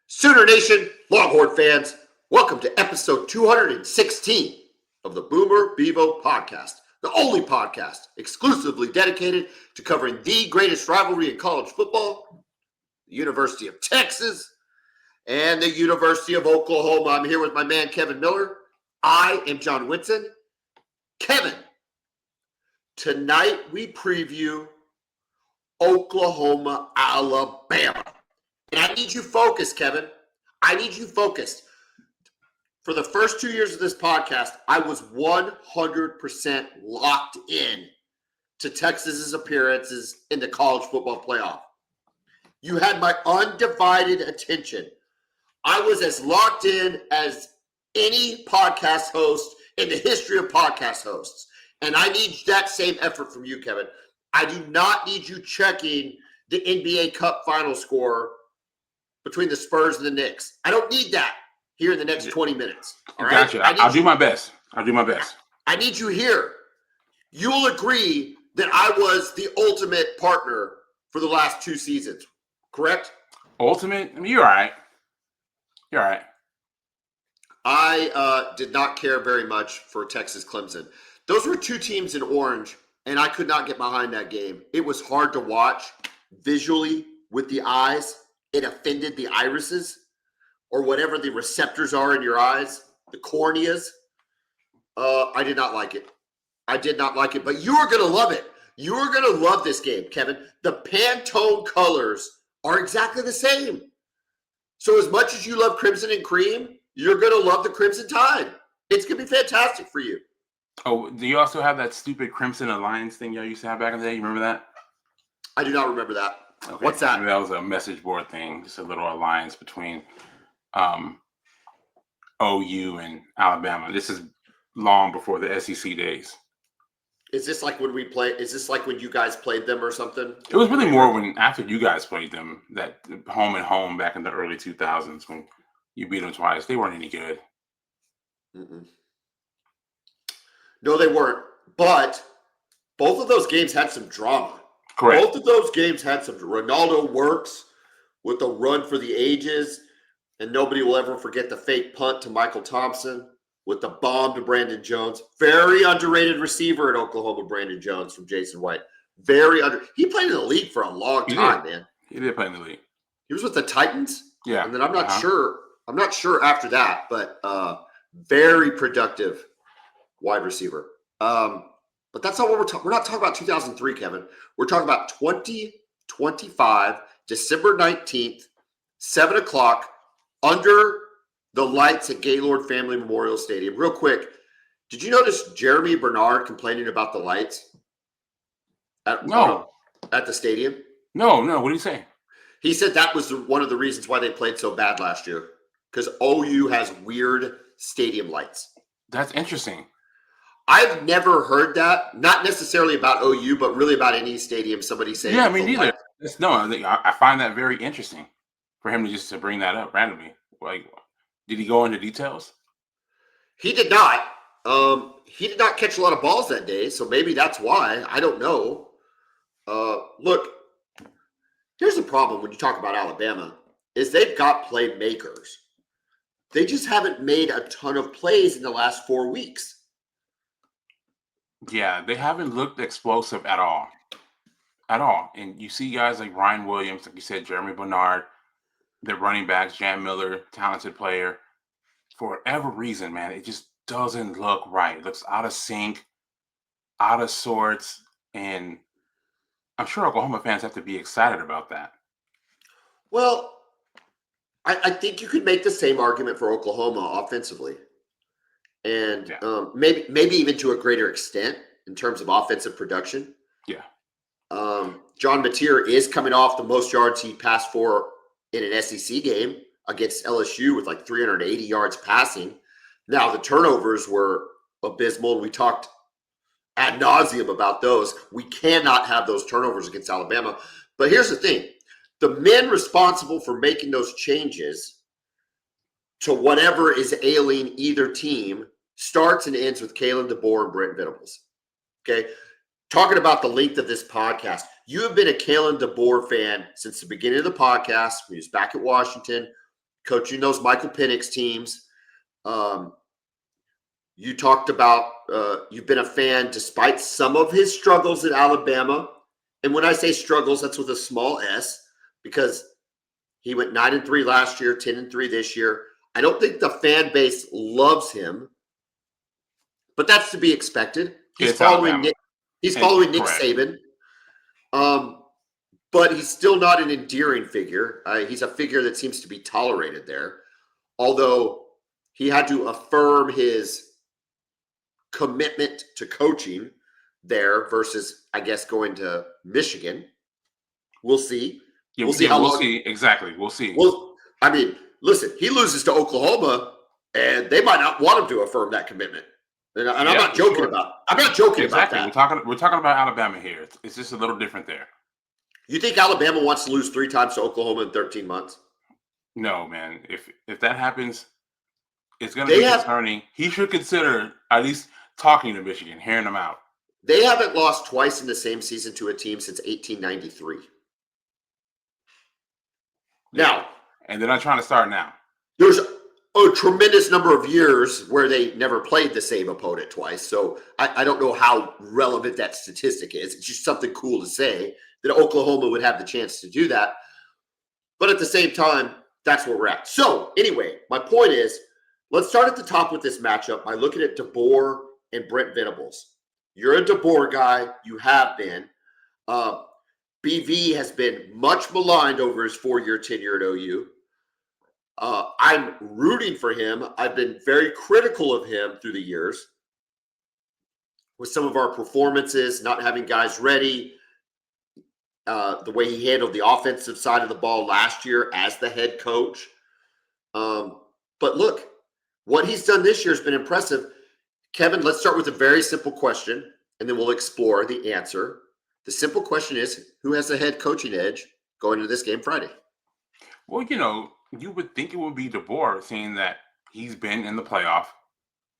Sooner Nation, Longhorn fans, welcome to episode 216 of the Bevo Podcast, the only podcast exclusively dedicated to covering the greatest rivalry in college football, the University of Texas, and the University of Oklahoma. I'm here with my man, Kevin Miller. I am John Whitson. Kevin, tonight we preview Oklahoma, Alabama. And I need you focused, Kevin. I need you focused. For the first 2 years of this podcast, I was 100% locked in to Texas's appearances in the college football playoff. You had my undivided attention. I was as locked in as any podcast host in the history of podcast hosts. And I need that same effort from you, Kevin. I do not need you checking the NBA Cup final score between the Spurs and the Knicks. I don't need that here in the next 20 minutes. All right? Gotcha. I'll do my best. I need you here. You'll agree that I was the ultimate partner for the last two seasons, correct? Ultimate? I mean, you're all right. I did not care very much for Texas Clemson. Those were two teams in orange, and I could not get behind that game. It was hard to watch visually with the eyes. It offended the irises or whatever the receptors are in your eyes, the corneas. I did not like it. But you are going to love it. You are going to love this game, Kevin. The Pantone colors are exactly the same. So as much as you love Crimson and Cream, you're going to love the Crimson Tide. It's going to be fantastic for you. Oh, do you also have that stupid Crimson Alliance thing y'all used to have back in the day? You remember that? I do not remember that. Okay. What's that? That was a message board thing, just a little alliance between OU and Alabama. This is long before the SEC days. Is this like when we play? Is this like when you guys played them or something? It was really more when after you guys played them, that home and home back in the early 2000s when you beat them twice. They weren't any good. Mm-mm. No, they weren't. But both of those games had some drama. Correct. Both of those games had some. Ronaldo works with a run for the ages, and nobody will ever forget the fake punt to Michael Thompson with the bomb to Brandon Jones. Very underrated receiver at Oklahoma, Brandon Jones from Jason White. He played in the league for a long time, man. He did play in the league. He was with the Titans. Yeah. And then I'm not sure after that, but very productive wide receiver. But that's not what we're talking. We're not talking about 2003, Kevin. We're talking about 2025, December 19th, 7 o'clock, under the lights at Gaylord Family Memorial Stadium. Real quick, did you notice Jeremy Bernard complaining about the lights at the stadium? No. What did he say? He said that was one of the reasons why they played so bad last year, because OU has weird stadium lights. That's interesting. I've never heard that, not necessarily about OU, but really about any stadium. Somebody saying, "Yeah, me neither." I find that very interesting for him to bring that up randomly. Like, did he go into details? He did not. He did not catch a lot of balls that day, so maybe that's why. I don't know. Look, here's the problem when you talk about Alabama is they've got playmakers. They just haven't made a ton of plays in the last 4 weeks. Yeah, they haven't looked explosive at all. And you see guys like Ryan Williams, like you said, Jeremy Bernard, the running backs, Jan Miller, talented player. For whatever reason, man, it just doesn't look right. It looks out of sync, out of sorts. And I'm sure Oklahoma fans have to be excited about that. Well, I think you could make the same argument for Oklahoma offensively. And maybe even to a greater extent in terms of offensive production. Yeah. John Mateer is coming off the most yards he passed for in an SEC game against LSU with like 380 yards passing. Now, the turnovers were abysmal, and we talked ad nauseum about those. We cannot have those turnovers against Alabama. But here's the thing. The men responsible for making those changes to whatever is ailing either team starts and ends with Kalen DeBoer and Brent Venables. Okay? Talking about the length of this podcast, you have been a Kalen DeBoer fan since the beginning of the podcast. He was back at Washington. coaching those Michael Penix teams. You talked about you've been a fan despite some of his struggles at Alabama. And when I say struggles, that's with a small s, because he went 9-3 last year, 10-3 this year. I don't think the fan base loves him, but that's to be expected. He's following Nick Saban. But he's still not an endearing figure. He's a figure that seems to be tolerated there, although he had to affirm his commitment to coaching there versus, I guess, going to Michigan. We'll see. We'll see how long. We'll see. Exactly. We'll see. Well, I mean, listen, he loses to Oklahoma, and they might not want him to affirm that commitment. And I'm not joking about it. I'm not joking about that. We're talking about Alabama here. It's just a little different there. You think Alabama wants to lose 3 times to Oklahoma in 13 months? No, man. If that happens, it's going to be concerning. He should consider at least talking to Michigan, hearing them out. They haven't lost twice in the same season to a team since 1893. Now, and they're not trying to start now. There's a tremendous number of years where they never played the same opponent twice. So I don't know how relevant that statistic is. It's just something cool to say that Oklahoma would have the chance to do that. But at the same time, that's where we're at. So anyway, my point is, let's start at the top with this matchup by looking at DeBoer and Brent Venables. You're a DeBoer guy. You have been. BV has been much maligned over his 4-year tenure at OU. I'm rooting for him. I've been very critical of him through the years with some of our performances, not having guys ready, the way he handled the offensive side of the ball last year as the head coach. But look, what he's done this year has been impressive. Kevin, let's start with a very simple question, and then we'll explore the answer. The simple question is, who has the head coaching edge going into this game Friday? Well, you would think it would be DeBoer, seeing that he's been in the playoff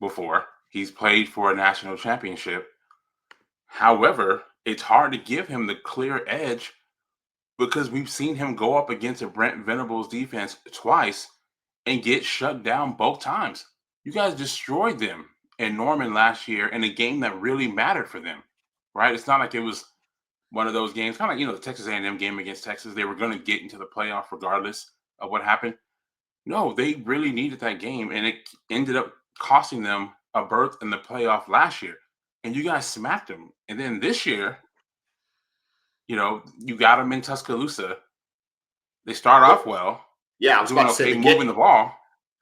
before. He's played for a national championship. However, it's hard to give him the clear edge because we've seen him go up against a Brent Venables defense twice and get shut down both times. You guys destroyed them in Norman last year in a game that really mattered for them, right? It's not like it was one of those games, kind of like, the Texas A&M game against Texas. They were going to get into the playoff regardless of what happened. No, they really needed that game, and it ended up costing them a berth in the playoff last year. And you guys smacked them. And then this year, you got them in Tuscaloosa. They start off well. Yeah, I was about to say, moving the ball.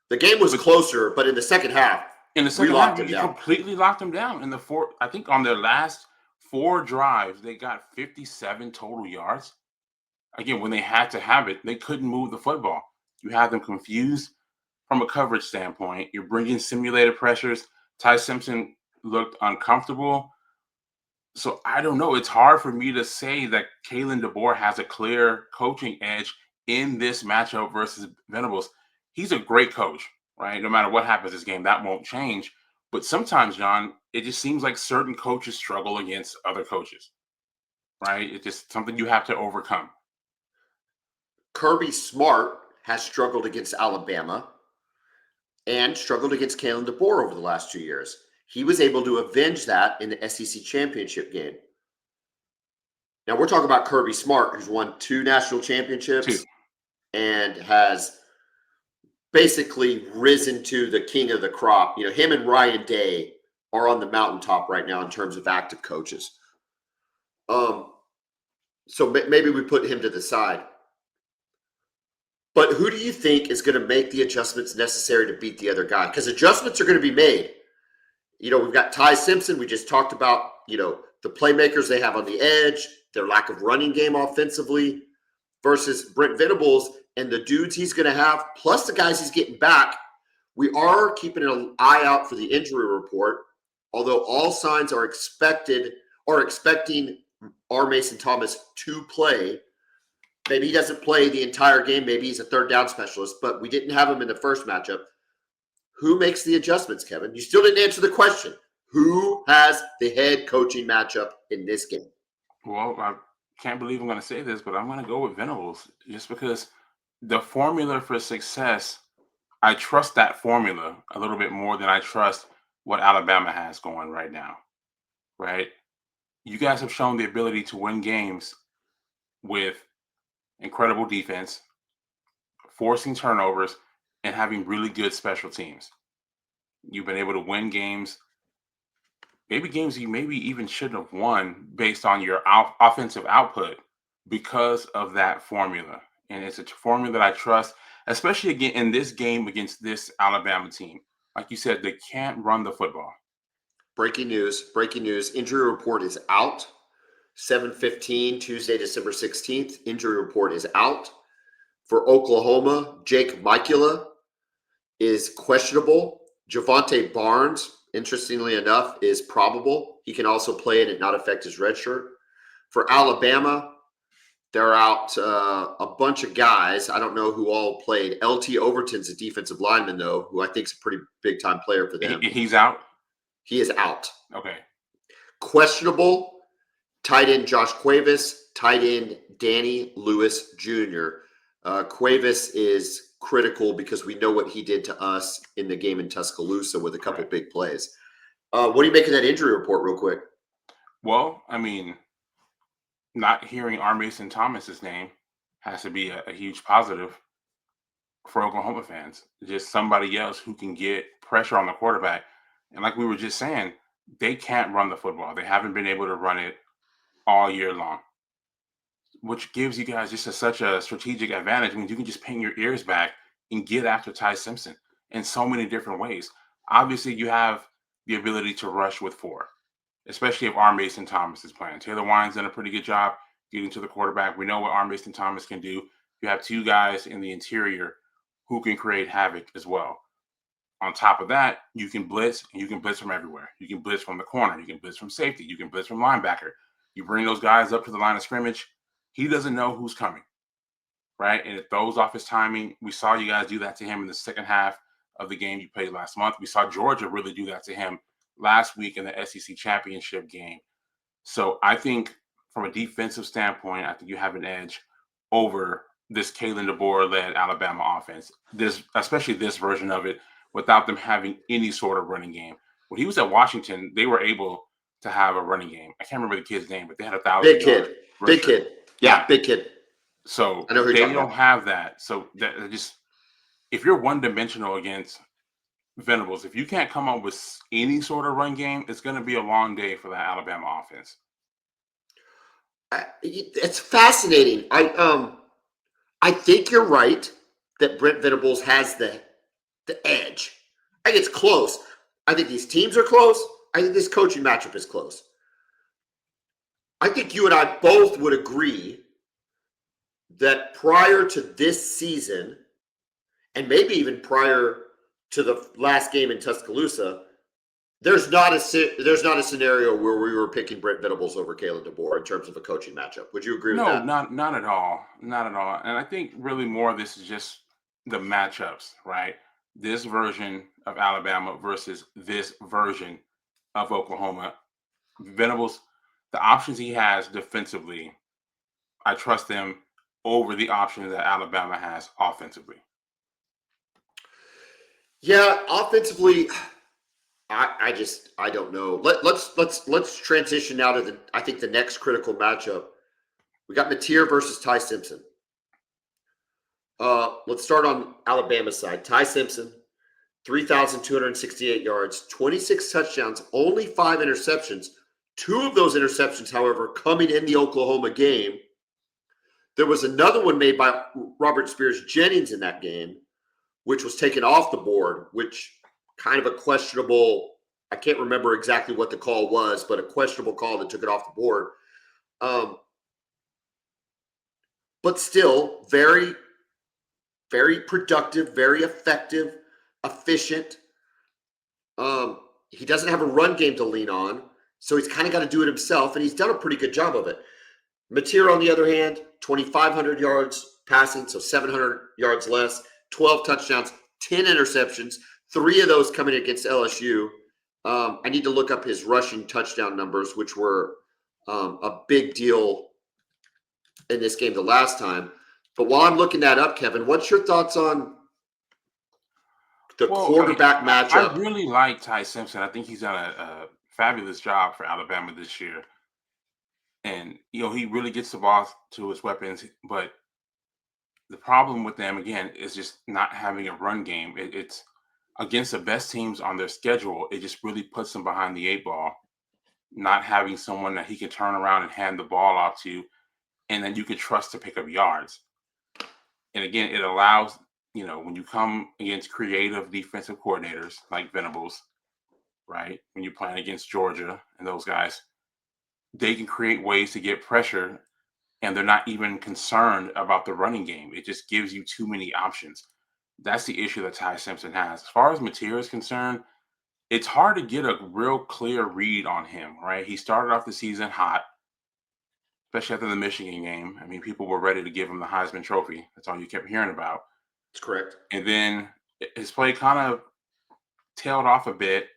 The game was closer, but in the second half, you completely locked them down. In the I think on their last 4 drives, they got 57 total yards. Again, when they had to have it, they couldn't move the football. You have them confused from a coverage standpoint. You're bringing simulated pressures. Ty Simpson looked uncomfortable. So I don't know. It's hard for me to say that Kalen DeBoer has a clear coaching edge in this matchup versus Venables. He's a great coach, right? No matter what happens this game, that won't change. But sometimes, John, it just seems like certain coaches struggle against other coaches, right? It's just something you have to overcome. Kirby Smart has struggled against Alabama and struggled against Kalen DeBoer over the last 2 years. He was able to avenge that in the SEC championship game. Now, we're talking about Kirby Smart, who's won 2 national championships and has basically risen to the king of the crop. Him and Ryan Day are on the mountaintop right now in terms of active coaches. So maybe we put him to the side. But who do you think is going to make the adjustments necessary to beat the other guy? Because adjustments are going to be made. We've got Ty Simpson. We just talked about, the playmakers they have on the edge, their lack of running game offensively versus Brent Venables and the dudes he's going to have, plus the guys he's getting back. We are keeping an eye out for the injury report, although all signs are expecting R. Mason Thomas to play. Maybe he doesn't play the entire game. Maybe he's a third down specialist, but we didn't have him in the first matchup. Who makes the adjustments, Kevin? You still didn't answer the question. Who has the head coaching matchup in this game? Well, I can't believe I'm going to say this, but I'm going to go with Venables just because the formula for success, I trust that formula a little bit more than I trust what Alabama has going right now, right? You guys have shown the ability to win games with incredible defense, forcing turnovers, and having really good special teams. You've been able to win games, maybe games you maybe even shouldn't have won based on your offensive output because of that formula. And it's a formula that I trust, especially again in this game against this Alabama team. Like you said, they can't run the football. Breaking news. Injury report is out. 7:15, Tuesday, December 16th. Injury report is out. For Oklahoma, Jake Mikula is questionable. Javonte Barnes, interestingly enough, is probable. He can also play and it not affect his red shirt. For Alabama, they're out a bunch of guys. I don't know who all played. LT Overton's a defensive lineman, though, who I think is a pretty big-time player for them. He's out? He is out. Okay. Questionable, tight end Josh Cuevas, tight end Danny Lewis Jr. Cuevas is critical because we know what he did to us in the game in Tuscaloosa with a couple big plays. What do you make of that injury report real quick? Well, I mean, not hearing R. Mason Thomas's name has to be a huge positive for Oklahoma fans. Just somebody else who can get pressure on the quarterback. And like we were just saying, they can't run the football. They haven't been able to run it all year long, which gives you guys just such a strategic advantage. I mean, you can just pin your ears back and get after Ty Simpson in so many different ways. Obviously, you have the ability to rush with four, especially if R. Mason Thomas is playing. Taylor Wine's done a pretty good job getting to the quarterback. We know what R. Mason Thomas can do. You have two guys in the interior who can create havoc as well. On top of that, you can blitz, and you can blitz from everywhere. You can blitz from the corner. You can blitz from safety. You can blitz from linebacker. You bring those guys up to the line of scrimmage. He doesn't know who's coming, right? And it throws off his timing. We saw you guys do that to him in the second half of the game you played last month. We saw Georgia really do that to him last week in the SEC championship game. So I think from a defensive standpoint, I think you have an edge over this Kalen DeBoer-led Alabama offense, especially this version of it, without them having any sort of running game. When he was at Washington, they were able to have a running game. I can't remember the kid's name, but they had 1,000 Big kid. Yeah, big kid. So they don't have that. So that just, if you're one-dimensional against Venables, if you can't come up with any sort of run game, it's going to be a long day for that Alabama offense. It's fascinating. I think you're right that Brent Venables has the edge. I think it's close. I think these teams are close. I think this coaching matchup is close. I think you and I both would agree that prior to this season, and maybe even prior to the last game in Tuscaloosa, there's not a scenario where we were picking Brent Venables over Kalen DeBoer in terms of a coaching matchup. Would you agree with that? No, not at all. Not at all. And I think really more of this is just the matchups, right? This version of Alabama versus this version of Oklahoma. Venables, the options he has defensively, I trust them over the options that Alabama has offensively. Yeah, offensively, I don't know. Let's transition now to the next critical matchup. We got Mateer versus Ty Simpson. Let's start on Alabama's side. Ty Simpson, 3,268 yards, 26 touchdowns, only 5 interceptions. 2 of those interceptions, however, coming in the Oklahoma game. There was another one made by Robert Spears Jennings in that game, which was taken off the board, which kind of a questionable, I can't remember exactly what the call was, but a questionable call that took it off the board. But still, very, very productive, very effective, efficient. He doesn't have a run game to lean on, so he's kind of got to do it himself, and he's done a pretty good job of it. Mateer, on the other hand, 2,500 yards passing, so 700 yards less, 12 touchdowns, 10 interceptions, 3 of those coming against LSU. I need to look up his rushing touchdown numbers, which were a big deal in this game the last time. But while I'm looking that up, Kevin, what's your thoughts on the quarterback I matchup? really like Ty Simpson. I think he's done a fabulous job for Alabama this year. And, he really gets the ball to his weapons. But the problem with them, again, is just not having a run game. It's against the best teams on their schedule. It just really puts them behind the eight ball, not having someone that he can turn around and hand the ball off to, and then you can trust to pick up yards. And again, it allows, when you come against creative defensive coordinators like Venables, right? When you're playing against Georgia and those guys, they can create ways to get pressure, and they're not even concerned about the running game. It just gives you too many options. That's the issue that Ty Simpson has. As far as Mateer is concerned, it's hard to get a real clear read on him, right? He started off the season hot, especially after the Michigan game. I mean, people were ready to give him the Heisman Trophy. That's all you kept hearing about. That's correct. And then his play kind of tailed off a bit.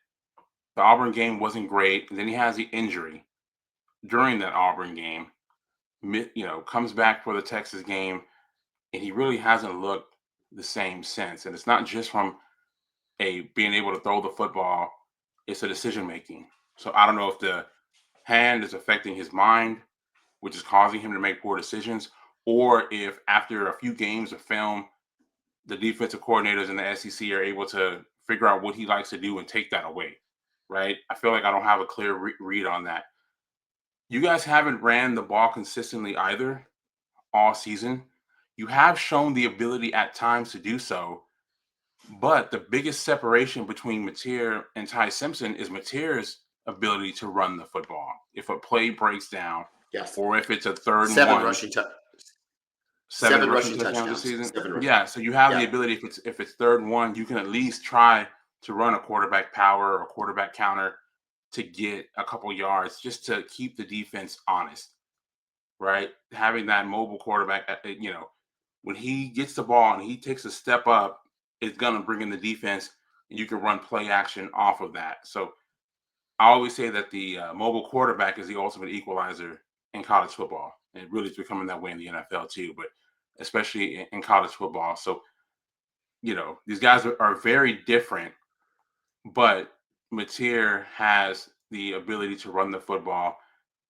The Auburn game wasn't great. And then he has the injury during that Auburn game. Comes back for the Texas game, and he really hasn't looked the same since. And it's not just from being able to throw the football, it's a decision making. So I don't know if the hand is affecting his mind, which is causing him to make poor decisions, or if after a few games of film, the defensive coordinators in the SEC are able to figure out what he likes to do and take that away, right? I feel like I don't have a clear read on that. You guys haven't ran the ball consistently either all season. You have shown the ability at times to do so, but the biggest separation between Mateer and Ty Simpson is Mateer's ability to run the football. If a play breaks down, Yes. or if it's a third and Seven one, rushing seven rushing touchdowns this season. Yeah, so you have the ability. If it's third and one, you can at least try to run a quarterback power or a quarterback counter to get a couple yards, just to keep the defense honest, right? Having that mobile quarterback, when he gets the ball and he takes a step up, it's gonna bring in the defense, and you can run play action off of that. So I always say that the mobile quarterback is the ultimate equalizer in college football. And it really is becoming that way in the NFL too, but especially in college football. So, these guys are very different, but Mateer has the ability to run the football,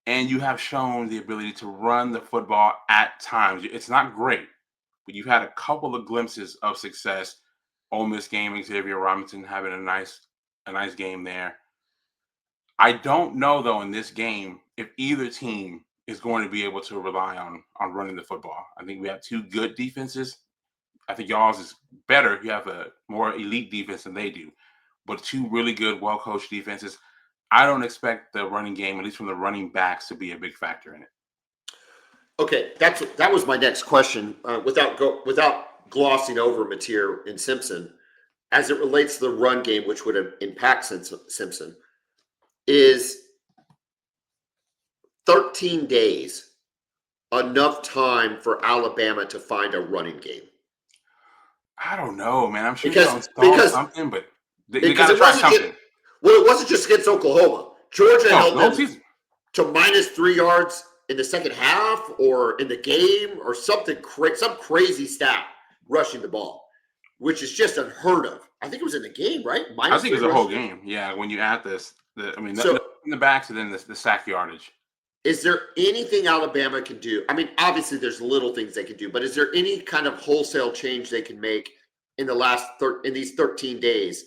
and you have shown the ability to run the football at times. It's not great, but you've had a couple of glimpses of success. Ole Miss game, Xavier Robinson having a nice game there. I don't know though in this game if either team is going to be able to rely on running the football. I think we have two good defenses. I think y'all's is better. You have a more elite defense than they do, but two really good, well-coached defenses. I don't expect the running game, at least from the running backs, to be a big factor in it. Okay, that was my next question. Without glossing over Mateer and Simpson, as it relates to the run game, which would impact Simpson, is 13 days enough time for Alabama to find a running game? I don't know, man. I'm sure they'll install something, but they got to try something. It wasn't just against Oklahoma. Georgia held them season to -3 yards in the second half, or in the game, or something some crazy stat rushing the ball, which is just unheard of. I think it was in the game, right? I think it was the whole game. Yeah, when you add this, in the backs and then the sack yardage. Is there anything Alabama can do? I mean, obviously there's little things they can do, but is there any kind of wholesale change they can make in in these 13 days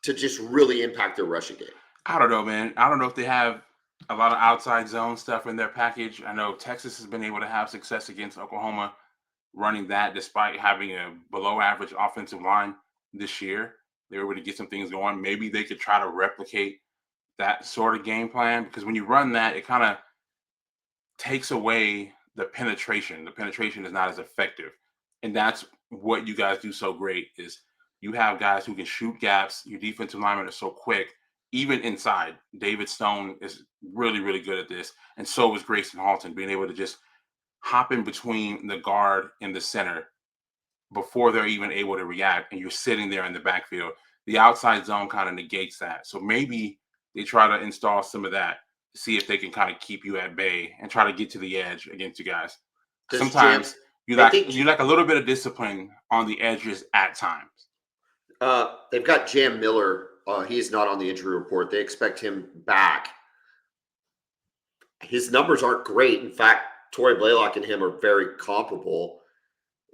to just really impact their rushing game? I don't know, man. I don't know if they have a lot of outside zone stuff in their package. I know Texas has been able to have success against Oklahoma running that despite having a below average offensive line this year. They were able to get some things going. Maybe they could try to replicate that sort of game plan, because when you run that, it kind of takes away the penetration. The penetration is not as effective. And that's what you guys do so great, is you have guys who can shoot gaps. Your defensive linemen are so quick, even inside. David Stone is really, really good at this. And so is Grayson Halton, being able to just hop in between the guard and the center before they're even able to react. And you're sitting there in the backfield. The outside zone kind of negates that. So maybe they try to install some of that, see if they can kind of keep you at bay and try to get to the edge against you guys. Sometimes You like a little bit of discipline on the edges at times. They've got Jam Miller. He is not on the injury report. They expect him back. His numbers aren't great. In fact, Torrey Blaylock and him are very comparable.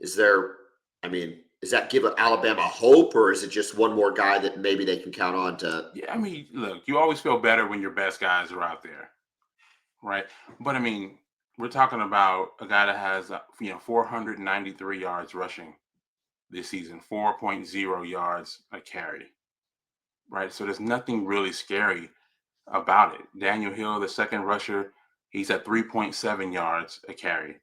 Does that give Alabama hope, or is it just one more guy that maybe they can count on to? Yeah, I mean, look, you always feel better when your best guys are out there, right? But I mean, we're talking about a guy that has 493 yards rushing this season, 4.0 yards a carry, right? So there's nothing really scary about it. Daniel Hill, the second rusher, he's at 3.7 yards a carry.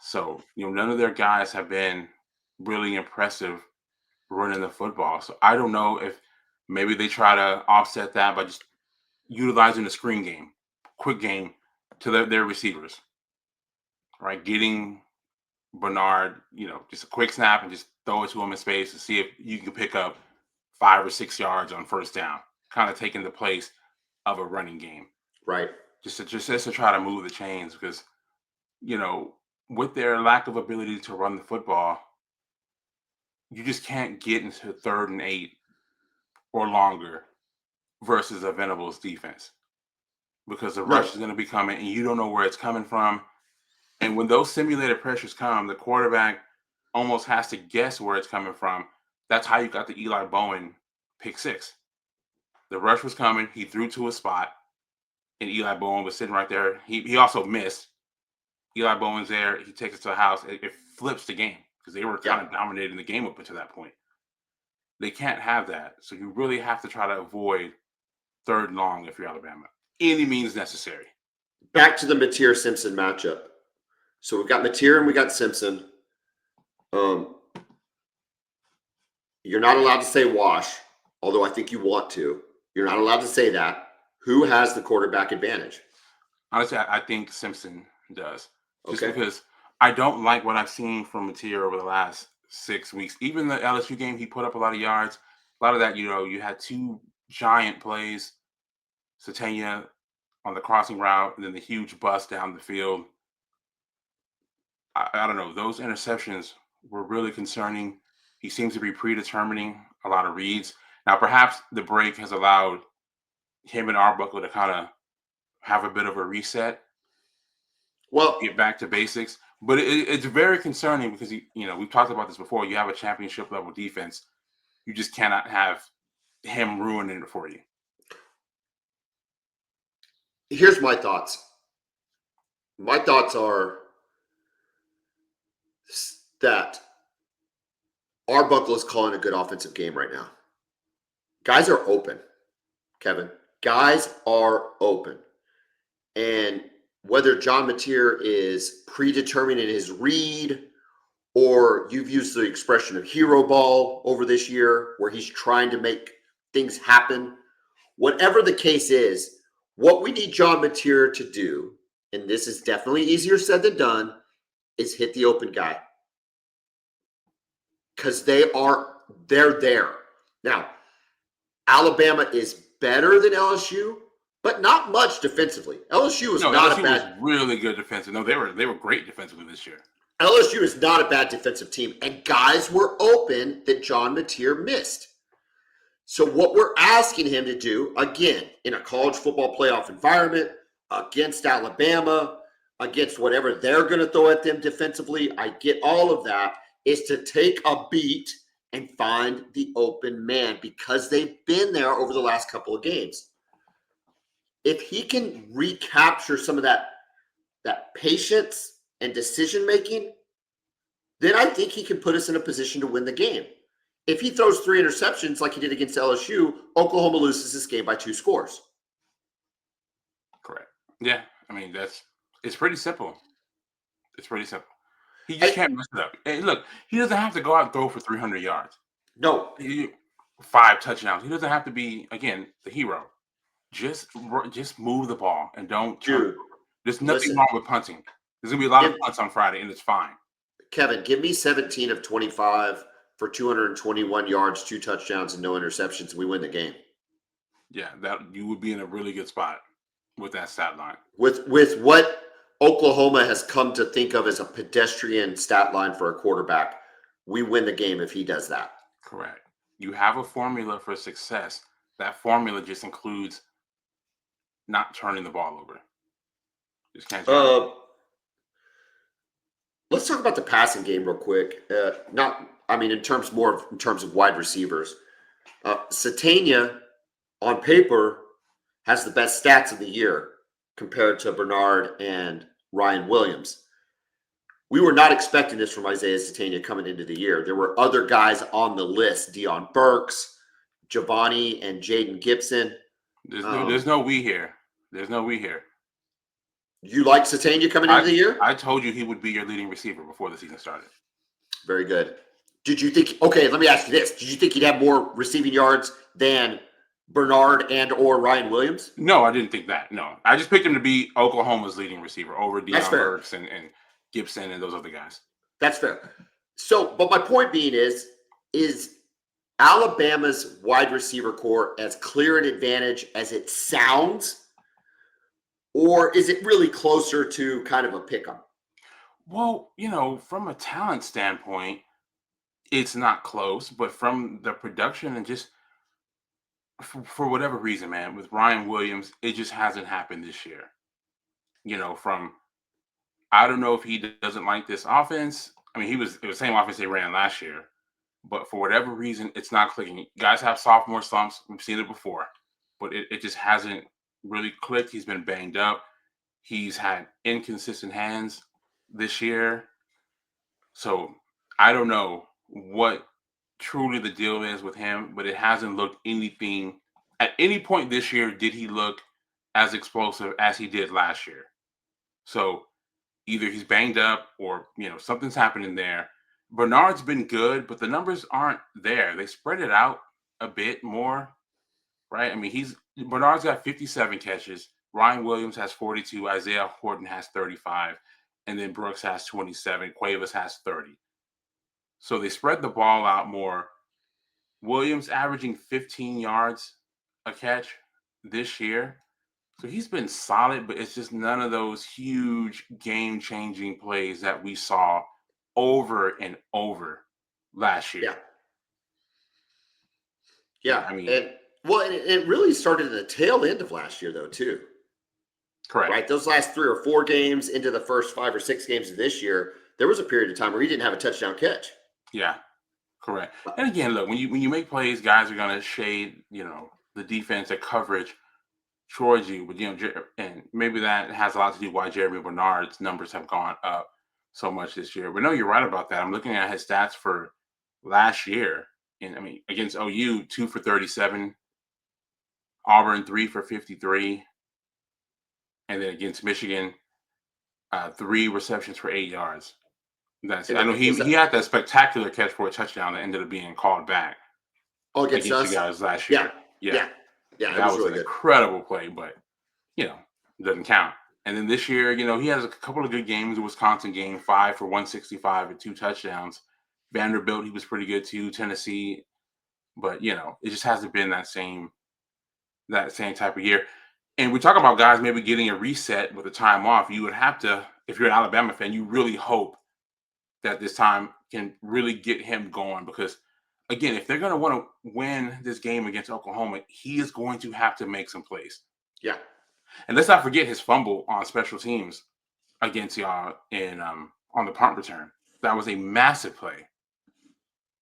So, none of their guys have been really impressive running the football. So I don't know if maybe they try to offset that by just utilizing the screen game, quick game to their receivers, right? Getting Bernard, just a quick snap and just throw it to him in space to see if you can pick up 5 or 6 yards on first down, kind of taking the place of a running game. Right. Just to try to move the chains because, with their lack of ability to run the football, you just can't get into 3rd and 8 or longer versus a Venables defense because the rush is going to be coming and you don't know where it's coming from. And when those simulated pressures come, the quarterback almost has to guess where it's coming from. That's how you got the Eli Bowen pick 6. The rush was coming. He threw to a spot, and Eli Bowen was sitting right there. He also missed. Eli Bowen's there. He takes it to the house. It flips the game because they were kind of dominating the game up until that point. They can't have that. So you really have to try to avoid 3rd and long if you're Alabama. Any means necessary. Back to the Mateer-Simpson matchup. So we've got Mateer and we got Simpson. You're not allowed to say wash, although I think you want to. You're not allowed to say that. Who has the quarterback advantage? Honestly, I think Simpson does. Just Okay. because I don't like what I've seen from Mateer over the last 6 weeks. Even the LSU game, he put up a lot of yards. A lot of that, you had 2 giant plays. Satania on the crossing route, and then the huge bust down the field. I don't know. Those interceptions were really concerning. He seems to be predetermining a lot of reads. Now, perhaps the break has allowed him and Arbuckle to kind of have a bit of a reset. Well, get back to basics. But it's very concerning because, we've talked about this before. You have a championship level defense. You just cannot have him ruining it for you. Here's my thoughts. My thoughts are that Arbuckle is calling a good offensive game right now. Guys are open, Kevin. Guys are open. And whether John Mateer is predetermined in his read, or you've used the expression of hero ball over this year, where he's trying to make things happen, whatever the case is, what we need John Mateer to do, and this is definitely easier said than done, is hit the open guy. Because they're there. Now, Alabama is better than LSU, but not much defensively. LSU was really good defensive. No, they were great defensively this year. LSU is not a bad defensive team, and guys were open that John Mateer missed. So what we're asking him to do, again, in a college football playoff environment, against Alabama, against whatever they're going to throw at them defensively, I get all of that, is to take a beat and find the open man because they've been there over the last couple of games. If he can recapture some of that patience and decision-making, then I think he can put us in a position to win the game. If he throws 3 interceptions like he did against LSU, Oklahoma loses this game by 2 scores. Correct. Yeah, I mean, it's pretty simple. It's pretty simple. He just can't mess it up. Hey, look, he doesn't have to go out and throw for 300 yards. No. 5 touchdowns. He doesn't have to be, again, the hero. Just move the ball and don't turn. There's nothing wrong with punting. There's going to be a lot of punts on Friday, and it's fine. Kevin, give me 17 of 25 for 221 yards, 2 touchdowns, and no interceptions. We win the game. Yeah, that you would be in a really good spot with that stat line. With what Oklahoma has come to think of as a pedestrian stat line for a quarterback. We win the game if he does that. Correct. You have a formula for success. That formula just includes not turning the ball over. Just can't turn it. Let's talk about the passing game real quick. In terms of wide receivers. Satania, on paper, has the best stats of the year compared to Bernard and Ryan Williams. We were not expecting this from Isaiah Satania coming into the year. There were other guys on the list: Deion Burks, Giovanni, and Jaden Gibson. There's no we here. There's no we here. You like Satania coming into the year? I told you he would be your leading receiver before the season started. Very good. Did you think? Okay, let me ask you this: did you think he'd have more receiving yards than Bernard and or Ryan Williams? No, I didn't think that. No, I just picked him to be Oklahoma's leading receiver over Deion Burks and Gibson and those other guys. That's fair. So, but my point being is Alabama's wide receiver core as clear an advantage as it sounds, or is it really closer to kind of a pick-em? Well, from a talent standpoint, it's not close, but from the production and just for whatever reason, man, with Ryan Williams, it just hasn't happened this year. I don't know if he doesn't like this offense. I mean, it was the same offense they ran last year, but for whatever reason, it's not clicking. Guys have sophomore slumps. We've seen it before, but it just hasn't really clicked. He's been banged up. He's had inconsistent hands this year. So I don't know what truly the deal is with him, but it hasn't looked anything. At any point this year, did he look as explosive as he did last year? So either he's banged up or, something's happening there. Bernard's been good, but the numbers aren't there. They spread it out a bit more, right? I mean, Bernard's got 57 catches. Ryan Williams has 42. Isaiah Horton has 35. And then Brooks has 27. Cuevas has 30. So they spread the ball out more. Williams averaging 15 yards a catch this year. So he's been solid, but it's just none of those huge game-changing plays that we saw over and over last year. Yeah. I mean, it really started at the tail end of last year, though, too. Correct. Right? Those last 3 or 4 games into the first 5 or 6 games of this year, there was a period of time where he didn't have a touchdown catch. Yeah, correct. And again, look, when you make plays, guys are going to shade, the defense, the coverage towards you. But, and maybe that has a lot to do why Jeremy Bernard's numbers have gone up so much this year. But no, you're right about that. I'm looking at his stats for last year. And I mean, against OU, 2 for 37, Auburn 3 for 53. And then against Michigan, 3 receptions for 8 yards. That's it. I know he had that spectacular catch for a touchdown that ended up being called back. Against you guys last year. Yeah. That was really an incredible play, but doesn't count. And then this year, he has a couple of good games. The Wisconsin game, 5 for 165 and 2 touchdowns. Vanderbilt, he was pretty good too. Tennessee, but it just hasn't been that same type of year. And we talk about guys maybe getting a reset with a time off. You would have to, if you're an Alabama fan, you really hope that this time can really get him going because, again, if they're going to want to win this game against Oklahoma, he is going to have to make some plays. Yeah. And let's not forget his fumble on special teams against y'all on the punt return. That was a massive play.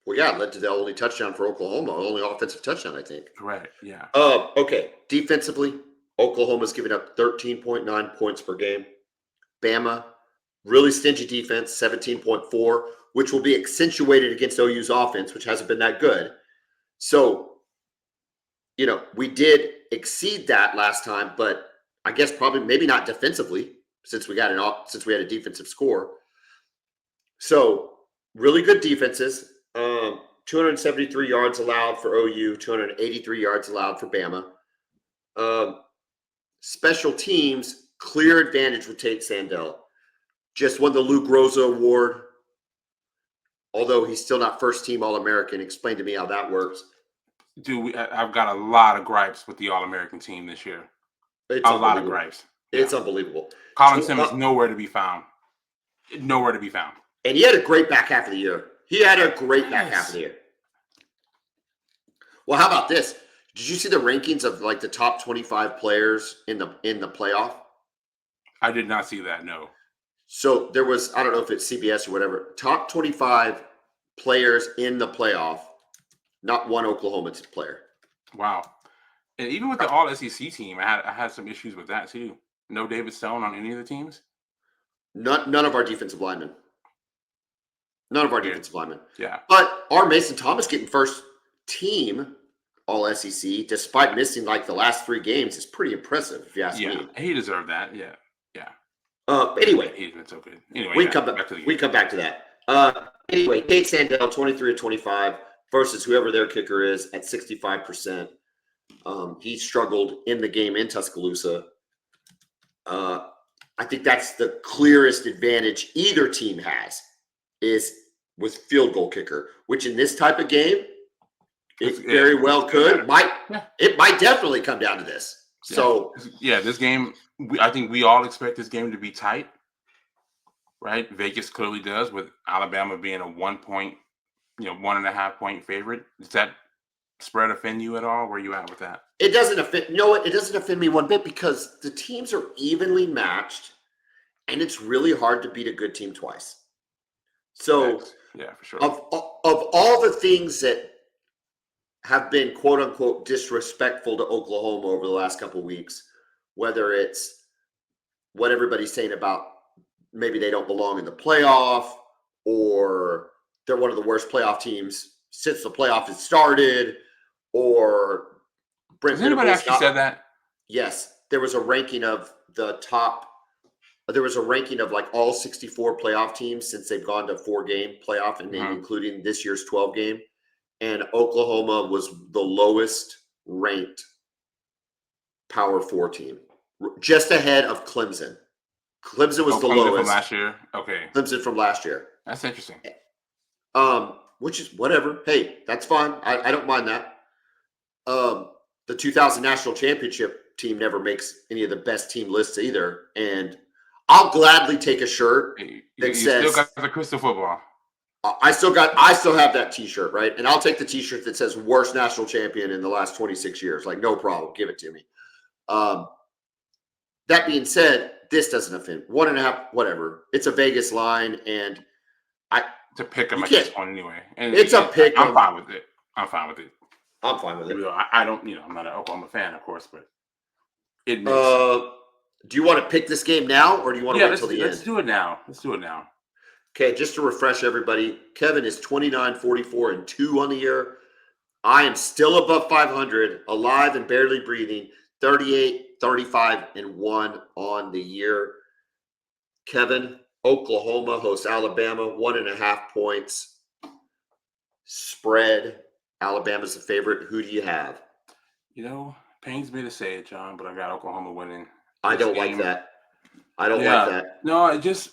Well, yeah, it led to the only touchdown for Oklahoma, only offensive touchdown, I think. Correct, yeah. Okay, defensively, Oklahoma's giving up 13.9 points per game. Bama, really stingy defense, 17.4, which will be accentuated against OU's offense, which hasn't been that good. So, we did exceed that last time, but I guess probably maybe not defensively since we had a defensive score. So, really good defenses. 273 yards allowed for OU, 283 yards allowed for Bama. Special teams, clear advantage with Tate Sandell. Just won the Luke Rosa Award, although he's still not first-team All-American. Explain to me how that works. Dude, I've got a lot of gripes with the All-American team this year. It's a lot of gripes. It's unbelievable. Colin Simmons nowhere to be found. Nowhere to be found. And he had a great back half of the year. Back half of the year. Well, how about this? Did you see the rankings of like the top 25 players in the playoff? I did not see that, no. So there was, I don't know if it's CBS or whatever, top 25 players in the playoff, not one Oklahoma player. Wow. And even with the all SEC team, I had some issues with that too. No David Stone on any of the teams? None of our defensive linemen. Yeah. But our Mason Thomas getting first team all SEC, despite missing like the last 3 games, is pretty impressive, if you ask me. Yeah, he deserved that. Yeah. Anyway, he's been so good. Anyway, we come back to that. Anyway, Tate Sandell, 23 of 25 versus whoever their kicker is at 65%. He struggled in the game in Tuscaloosa. I think that's the clearest advantage either team has is with field goal kicker, which in this type of game, it very well could. It might definitely come down to this. So this game, I think we all expect this game to be tight, right? Vegas clearly does, with Alabama being a 1.5 point favorite. Does that spread offend you at all? Where are you at with that? It doesn't offend. You know what? It doesn't offend me one bit because the teams are evenly matched, and it's really hard to beat a good team twice. So yeah, for sure. Of all the things that have been quote unquote disrespectful to Oklahoma over the last couple of weeks, whether it's what everybody's saying about maybe they don't belong in the playoff or they're one of the worst playoff teams since the playoff has started, or Has anybody actually said that? Yes, there was a ranking of the top. There was a ranking of like all 64 playoff teams since they've gone to 4-game playoff, and including this year's 12 game. And Oklahoma was the lowest ranked Power 4 team, just ahead of Clemson. Clemson was the lowest from last year. Okay, Clemson from last year. That's interesting. Which is whatever. Hey, that's fine. I don't mind that. The 2000 national championship team never makes any of the best team lists either, and I'll gladly take a shirt that says "You still got the crystal football." I still have that T-shirt, right? And I'll take the T-shirt that says "worst national champion in the last 26 years." Like, no problem, give it to me. That being said, this doesn't offend 1.5. Whatever. It's a Vegas line, and to pick them at this point anyway. And it's a pick. I'm fine with it. I'm fine with it. I don't, I'm not an Oklahoma fan, of course, but it makes do you want to pick this game now, or do you want to wait until the end? Let's do it now. Okay, just to refresh everybody, Kevin is 29-44-2 on the year. I am still above 500, alive and barely breathing, 38-35-1 on the year. Kevin, Oklahoma hosts Alabama, 1.5 points. Spread. Alabama's the favorite. Who do you have? Pains me to say it, John, but I got Oklahoma winning. I don't like that. Like that. No, it just,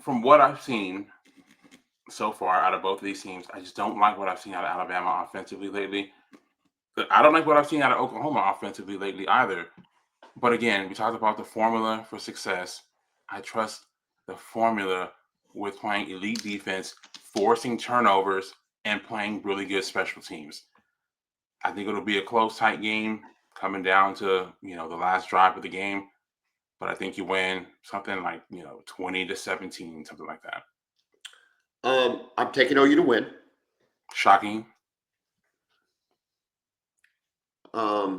from what I've seen so far out of both of these teams, I just don't like what I've seen out of Alabama offensively lately. But I don't like what I've seen out of Oklahoma offensively lately either. But again, we talked about the formula for success. I trust the formula with playing elite defense, forcing turnovers, and playing really good special teams. I think it'll be a close, tight game coming down to, the last drive of the game. But I think you win something like, 20-17, something like that. I'm taking OU to win. Shocking. I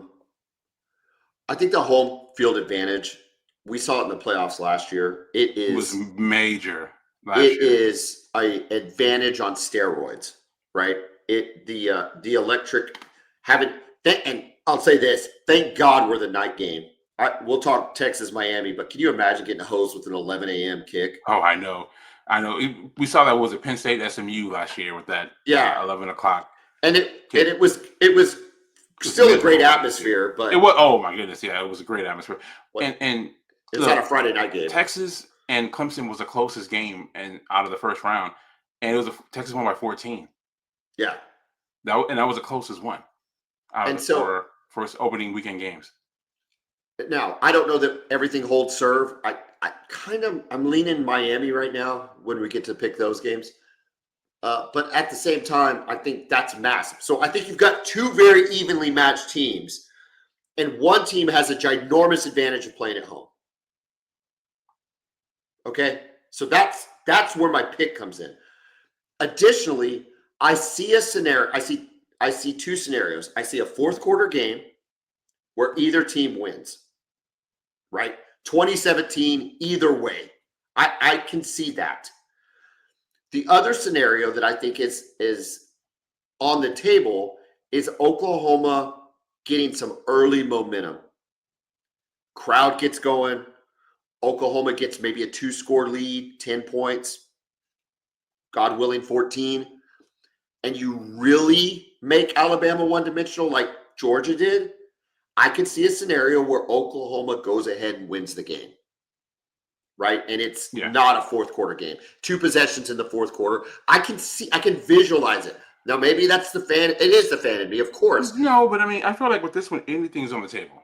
think the home field advantage, we saw it in the playoffs last year. It was major last year. It is an advantage on steroids, right? The electric haven't, and I'll say this, thank God we're the night game. We'll talk Texas, Miami, but can you imagine getting a hose with an 11 a.m. kick? Oh, I know. We saw that was at Penn State SMU last year with that 11 o'clock. And it was still a great atmosphere, but it was, oh my goodness, yeah, it was a great atmosphere. And it's not a Friday night game. Texas and Clemson was the closest game out of the first round, and it was Texas won by 14. Yeah, that was the closest one out of the 4 first opening weekend games. Now, I don't know that everything holds serve. I'm leaning Miami right now when we get to pick those games. But at the same time, I think that's massive. So I think you've got two very evenly matched teams, and one team has a ginormous advantage of playing at home. Okay, so that's where my pick comes in. Additionally, I see a scenario. I see two scenarios. I see a fourth quarter game where either team wins. Right, 2017, either way, I can see that. The other scenario that I think is on the table is Oklahoma getting some early momentum. Crowd gets going. Oklahoma gets maybe a 2-score lead, 10 points, God willing, 14. And you really make Alabama one-dimensional like Georgia did. I could see a scenario where Oklahoma goes ahead and wins the game. Right? And it's not a fourth quarter game. 2 possessions in the fourth quarter. I can visualize it. Now, maybe that's it is the fan in me, of course. No, but I mean, I feel like with this one, anything's on the table.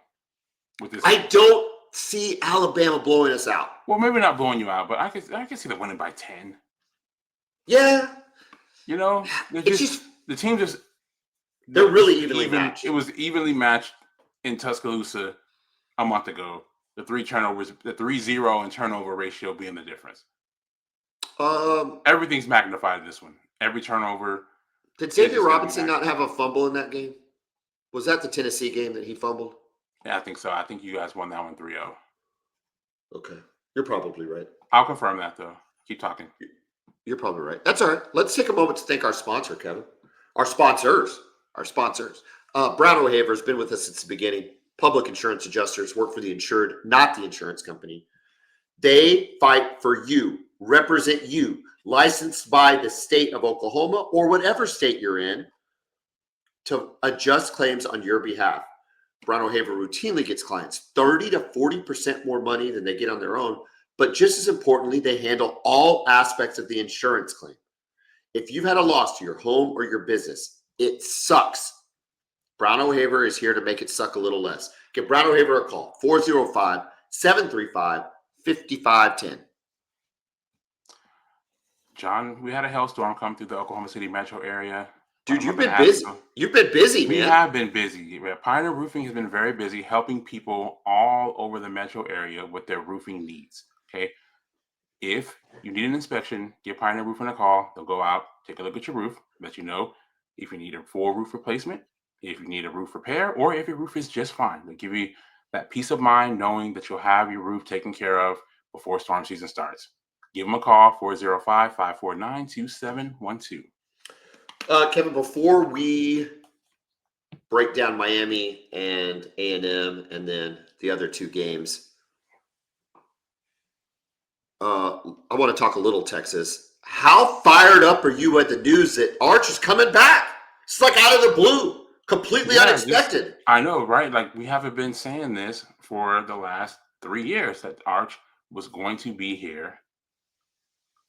With this, I don't see Alabama blowing us out. Well, maybe not blowing you out, but I can see them winning by 10. Yeah. The team just they're really evenly matched. It was evenly matched in Tuscaloosa a month ago. The 3 turnovers, the 3-0 and turnover ratio being the difference. Everything's magnified in this one. Every turnover. Did Xavier Robinson not have a fumble in that game? Was that the Tennessee game that he fumbled? Yeah, I think so. I think you guys won that one 3-0. Okay. You're probably right. I'll confirm that, though. Keep talking. You're probably right. That's all right. Let's take a moment to thank our sponsor, Kevin. Our sponsors. Brown O'Haver has been with us since the beginning. Public insurance adjusters work for the insured, not the insurance company. They fight for you, represent you, licensed by the state of Oklahoma or whatever state you're in to adjust claims on your behalf. Brown O'Haver routinely gets clients 30 to 40% more money than they get on their own, but just as importantly, they handle all aspects of the insurance claim. If you've had a loss to your home or your business, it sucks. Brown O'Haver is here to make it suck a little less. Give Brown O'Haver a call, 405-735-5510. John, we had a hailstorm come through the Oklahoma City metro area. Dude, you've been busy. You've been busy, man. We have been busy. Pioneer Roofing has been very busy helping people all over the metro area with their roofing needs. Okay. If you need an inspection, give Pioneer Roofing a call. They'll go out, take a look at your roof, let you know if you need a full roof replacement, if you need a roof repair, or if your roof is just fine. They'll give you that peace of mind knowing that you'll have your roof taken care of before storm season starts. Give them a call, 405-549-2712. Kevin, before we break down Miami and A&M and then the other 2 games, I want to talk a little Texas. How fired up are you at the news that Arch is coming back? It's like out of the blue, completely unexpected. I know, right? Like, we haven't been saying this for the last 3 years that Arch was going to be here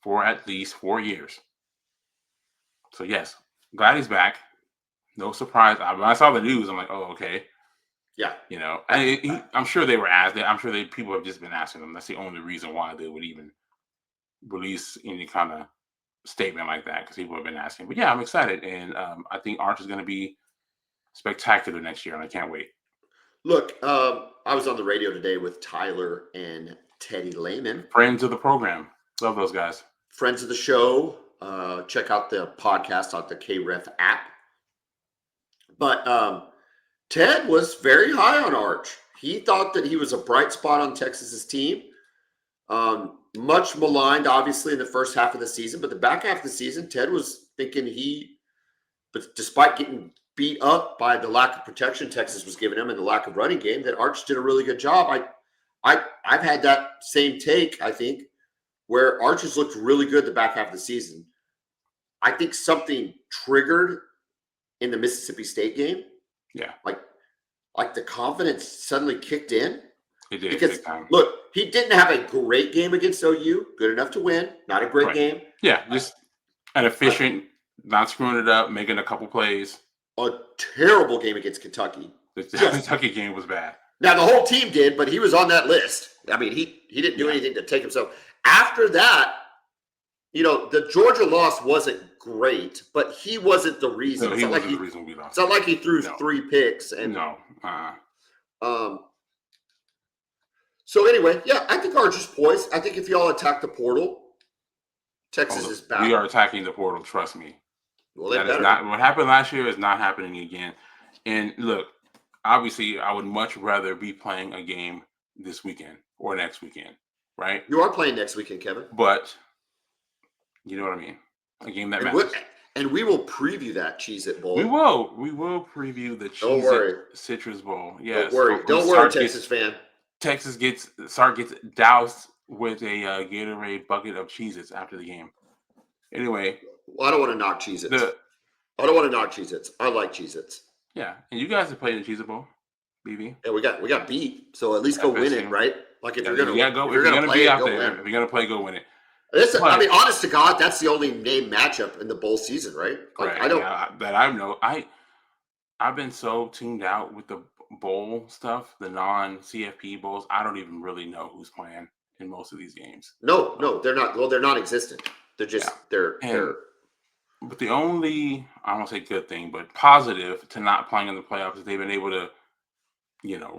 for at least 4 years. So, yes, glad he's back. No surprise. When I saw the news, I'm like, oh, okay. Yeah. I'm sure they were asked. I'm sure people have just been asking them. That's the only reason why they would even release any kind of statement like that, because people have been asking. But yeah, I'm excited, and I think Arch is going to be spectacular next year, and I can't wait. Look, I was on the radio today with Tyler and Teddy Lehman, friends of the program. Love those guys. Friends of the show. Check out the podcast on the KREF app. But Ted was very high on Arch. He thought that he was a bright spot on Texas's team. Much maligned, obviously, in the first half of the season, but the back half of the season, Ted was thinking but despite getting beat up by the lack of protection Texas was giving him and the lack of running game, that Arch did a really good job. I've had that same take, I think, where Arch has looked really good the back half of the season. I think something triggered in the Mississippi State game. Yeah. Like the confidence suddenly kicked in. It did. Because, look, he didn't have a great game against OU. Good enough to win. Not a great game. Yeah, just an efficient, not screwing it up, making a couple plays. A terrible game against Kentucky. The Kentucky game was bad. Now the whole team did, but he was on that list. I mean, he didn't do anything to take himself. After that, the Georgia loss wasn't great, but he wasn't the reason. No, he wasn't the reason we lost. It's not like he threw 3 picks. And, So anyway, yeah, I think ours is poised. I think if y'all attack the portal, Texas is back. We are attacking the portal. Trust me. Well, that is not what happened last year. Is not happening again. And look, obviously, I would much rather be playing a game this weekend or next weekend, right? You are playing next weekend, Kevin. But you know what I mean. A game that matters. And we will preview that Cheez-It Bowl. We will. We will preview the Cheez-It Citrus Bowl. Yes. Don't worry, Texas fan. Sark gets doused with a Gatorade bucket of Cheez-Its after the game. Anyway. Well, I don't want to knock Cheez-Its. I don't want to knock Cheez-Its. I like Cheez-Its. Yeah. And you guys have played in the Cheez-It Bowl, BB. Yeah, we got beat. So at least go win it, right? Like if you're gonna be out there, if you're gonna play, go win it. Listen, I mean, honest to God, that's the only name matchup in the bowl season, right? Like, I've been so tuned out with the bowl stuff, the non-CFP bowls. I don't even really know who's playing in most of these games. No, they're not. Well, they're non-existent. They're just they're. But the only, I don't say good thing, but positive to not playing in the playoffs is they've been able to,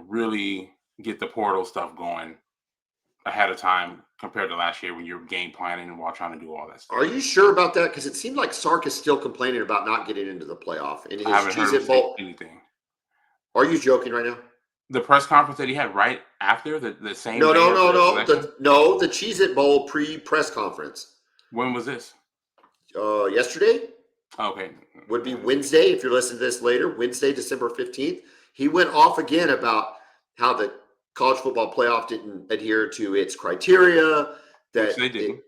really get the portal stuff going ahead of time compared to last year when you're game planning and while trying to do all that stuff. Are you sure about that? Because it seemed like Sark is still complaining about not getting into the playoff in his Cheez-It Bowl. Anything. Are you joking right now? The press conference that he had right after the same. No. The Cheez-It Bowl pre-press conference. When was this? Yesterday. Okay. Would be Wednesday if you're listening to this later. Wednesday, December 15th. He went off again about how the college football playoff didn't adhere to its criteria. Which they didn't.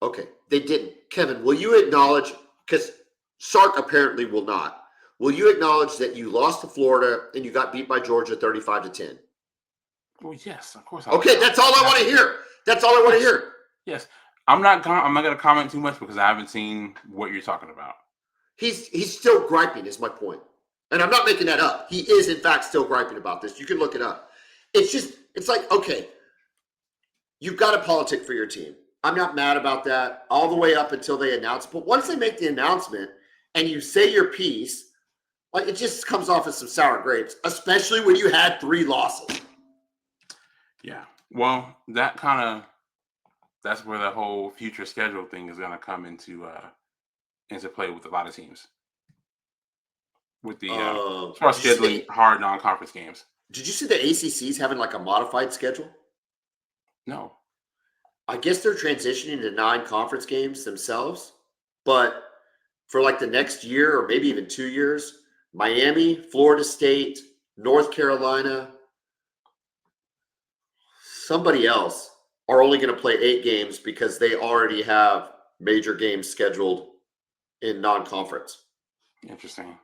Okay, they didn't. Kevin, will you acknowledge, because Sark apparently will not, will you acknowledge that you lost to Florida and you got beat by Georgia 35-10? Well, yes, of course. Okay, that's all I want to hear. That's all I want to hear. Yes. I'm not going to comment too much because I haven't seen what you're talking about. He's still griping is my point. And I'm not making that up. He is, in fact, still griping about this. You can look it up. It's like, okay, you've got a politic for your team. I'm not mad about that all the way up until they announce. But once they make the announcement and you say your piece, like it just comes off as some sour grapes, especially when you had 3 losses. Yeah. Well, that's where the whole future schedule thing is going to come into play with a lot of teams. With the as far as scheduling hard non-conference games. Did you see the ACC's having like a modified schedule? No. I guess they're transitioning to 9 conference games themselves, but for like the next year or maybe even 2 years, Miami, Florida State, North Carolina, somebody else are only going to play 8 games because they already have major games scheduled in non-conference. Interesting.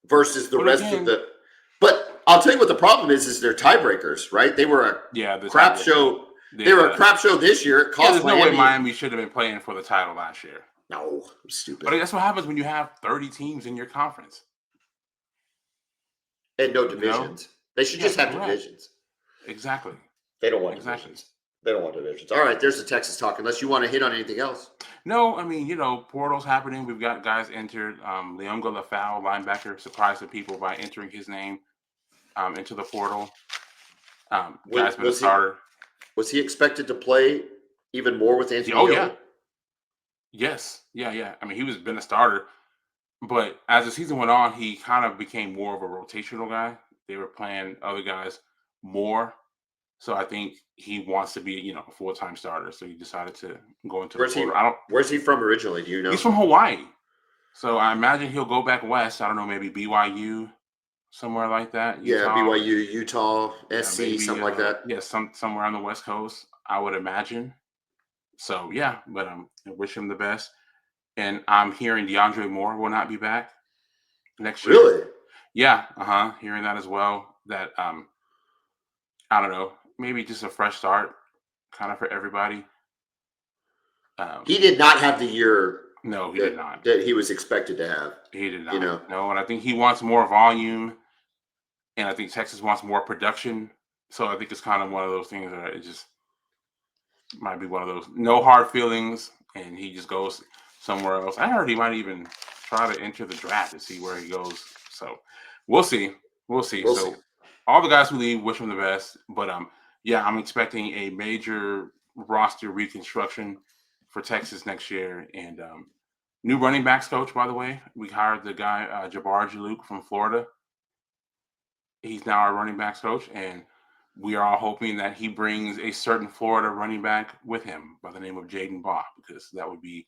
Versus the rest of the – but I'll tell you what the problem is they're tiebreakers, right? They were a crap show. They were a crap show this year. It cost there's no way Miami should have been playing for the title last year. No, I'm stupid. But that's what happens when you have 30 teams in your conference. And no divisions. They should just have divisions. Exactly. They don't want divisions. They don't want divisions. All right, there's the Texas talk. Unless you want to hit on anything else. No, I mean, portal's happening. We've got guys entered. Leonga Lafau, linebacker, surprised the people by entering his name into the portal. Guy's been a starter. Was he expected to play even more with Anthony Hill? Yeah. Yes. Yeah. I mean, he been a starter. But as the season went on, he kind of became more of a rotational guy. They were playing other guys more. So I think he wants to be, a full-time starter. So he decided to go into the portal. Where's he from originally? Do you know? He's from Hawaii. So I imagine he'll go back west. I don't know, maybe BYU, somewhere like that. Utah. Yeah, BYU, Utah, SC, maybe, something like that. Yeah, somewhere on the West Coast, I would imagine. So, yeah, but I wish him the best. And I'm hearing DeAndre Moore will not be back next year. Really? Yeah, hearing that as well. That, I don't know, maybe just a fresh start kind of for everybody. He did not have the year. No, he did not. That he was expected to have. He did not. No, and I think he wants more volume. And I think Texas wants more production. So I think it's kind of one of those things that it just might be one of those no hard feelings, and he just goes somewhere else. I heard he might even try to enter the draft to see where he goes. So we'll see. We'll see. We'll So see. all the guys who leave, wish them the best. But yeah, I'm expecting a major roster reconstruction for Texas next year. And new running backs coach, by the way. We hired the guy Jabbar Jalouk from Florida. He's now our running backs coach, and we are all hoping that he brings a certain Florida running back with him by the name of Jaden Baugh, because that would be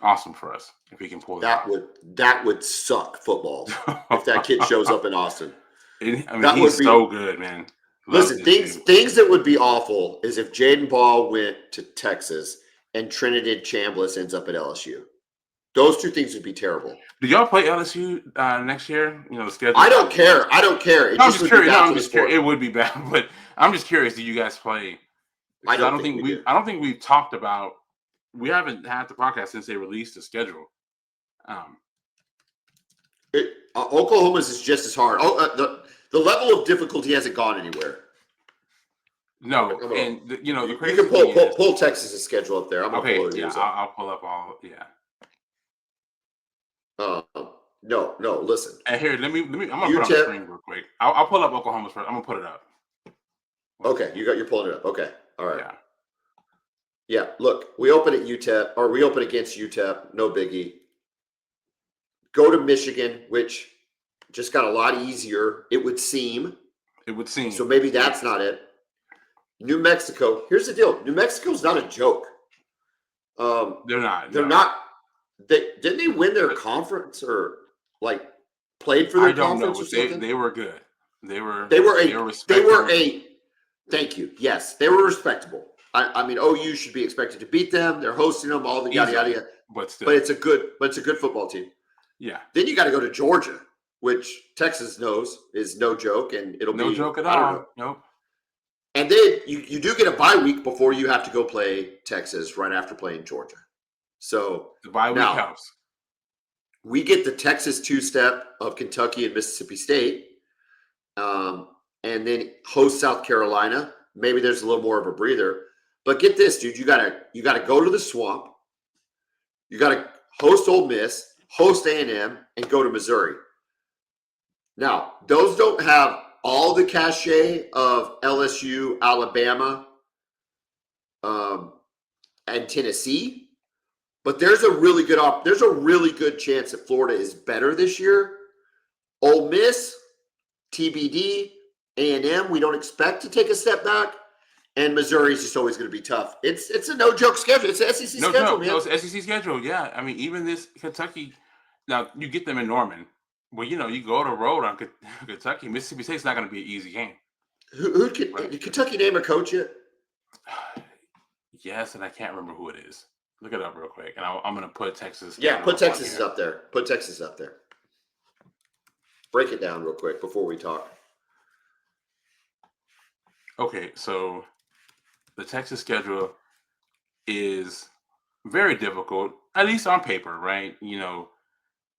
awesome for us if he can pull that off. that would suck footballs if that kid shows up in Austin. He's so good, man. Listen, things that would be awful is if Jaden Ball went to Texas and Trinidad Chambliss ends up at LSU. Those two things would be terrible. Do y'all play LSU next year? You know, the schedule. I don't care. I'm just curious. I'm just curious. It would be bad, but I'm just curious. Do you guys play? I don't think we. I don't think we've talked about. We haven't had the podcast since they released the schedule. Oklahoma's is just as hard. The level of difficulty hasn't gone anywhere. No, and the crazy you can pull Texas's schedule up there. I'm gonna pull it. Yeah, I'll pull up all. Yeah. No. Listen. And here, let me. I'm gonna put it on the screen real quick. I'll pull up Oklahoma's first. I'm gonna put it up. Okay, you're pulling it up. Okay, all right. Yeah. Look, we open at UTEP, or we open against UTEP. No biggie. Go to Michigan, which just got a lot easier. It would seem. So maybe that's not it. New Mexico. Here's the deal. New Mexico's not a joke. They're not. They're not. Didn't they win their conference or played for their conference or something? They were good. They were a. Thank you. Yes, they were respectable. I mean, OU should be expected to beat them. They're hosting them. All the yada yada yada. But it's a good football team. Yeah. Then you got to go to Georgia, which Texas knows is no joke, and it'll be no joke at all. Nope. And then you do get a bye week before you have to go play Texas right after playing Georgia. So the bye week helps. We get the Texas two-step of Kentucky and Mississippi State, and then host South Carolina. Maybe there's a little more of a breather. But get this, dude, you gotta go to the Swamp. You gotta host Ole Miss, host A&M, and go to Missouri. Now, those don't have all the cachet of LSU, Alabama, and Tennessee, but there's a really good chance that Florida is better this year. Ole Miss, TBD, A&M, we don't expect to take a step back. And Missouri is just always going to be tough. It's a no-joke schedule. It's an SEC schedule, man. No, it's SEC schedule, yeah. I mean, even this Kentucky, now you get them in Norman. Well, you go to road on Kentucky. Mississippi State's not going to be an easy game. Did Kentucky name a coach yet? Yes, and I can't remember who it is. Look it up real quick, and I'm going to put Texas. Yeah, put Texas up there. Put Texas up there. Break it down real quick before we talk. Okay, so the Texas schedule is very difficult, at least on paper, right?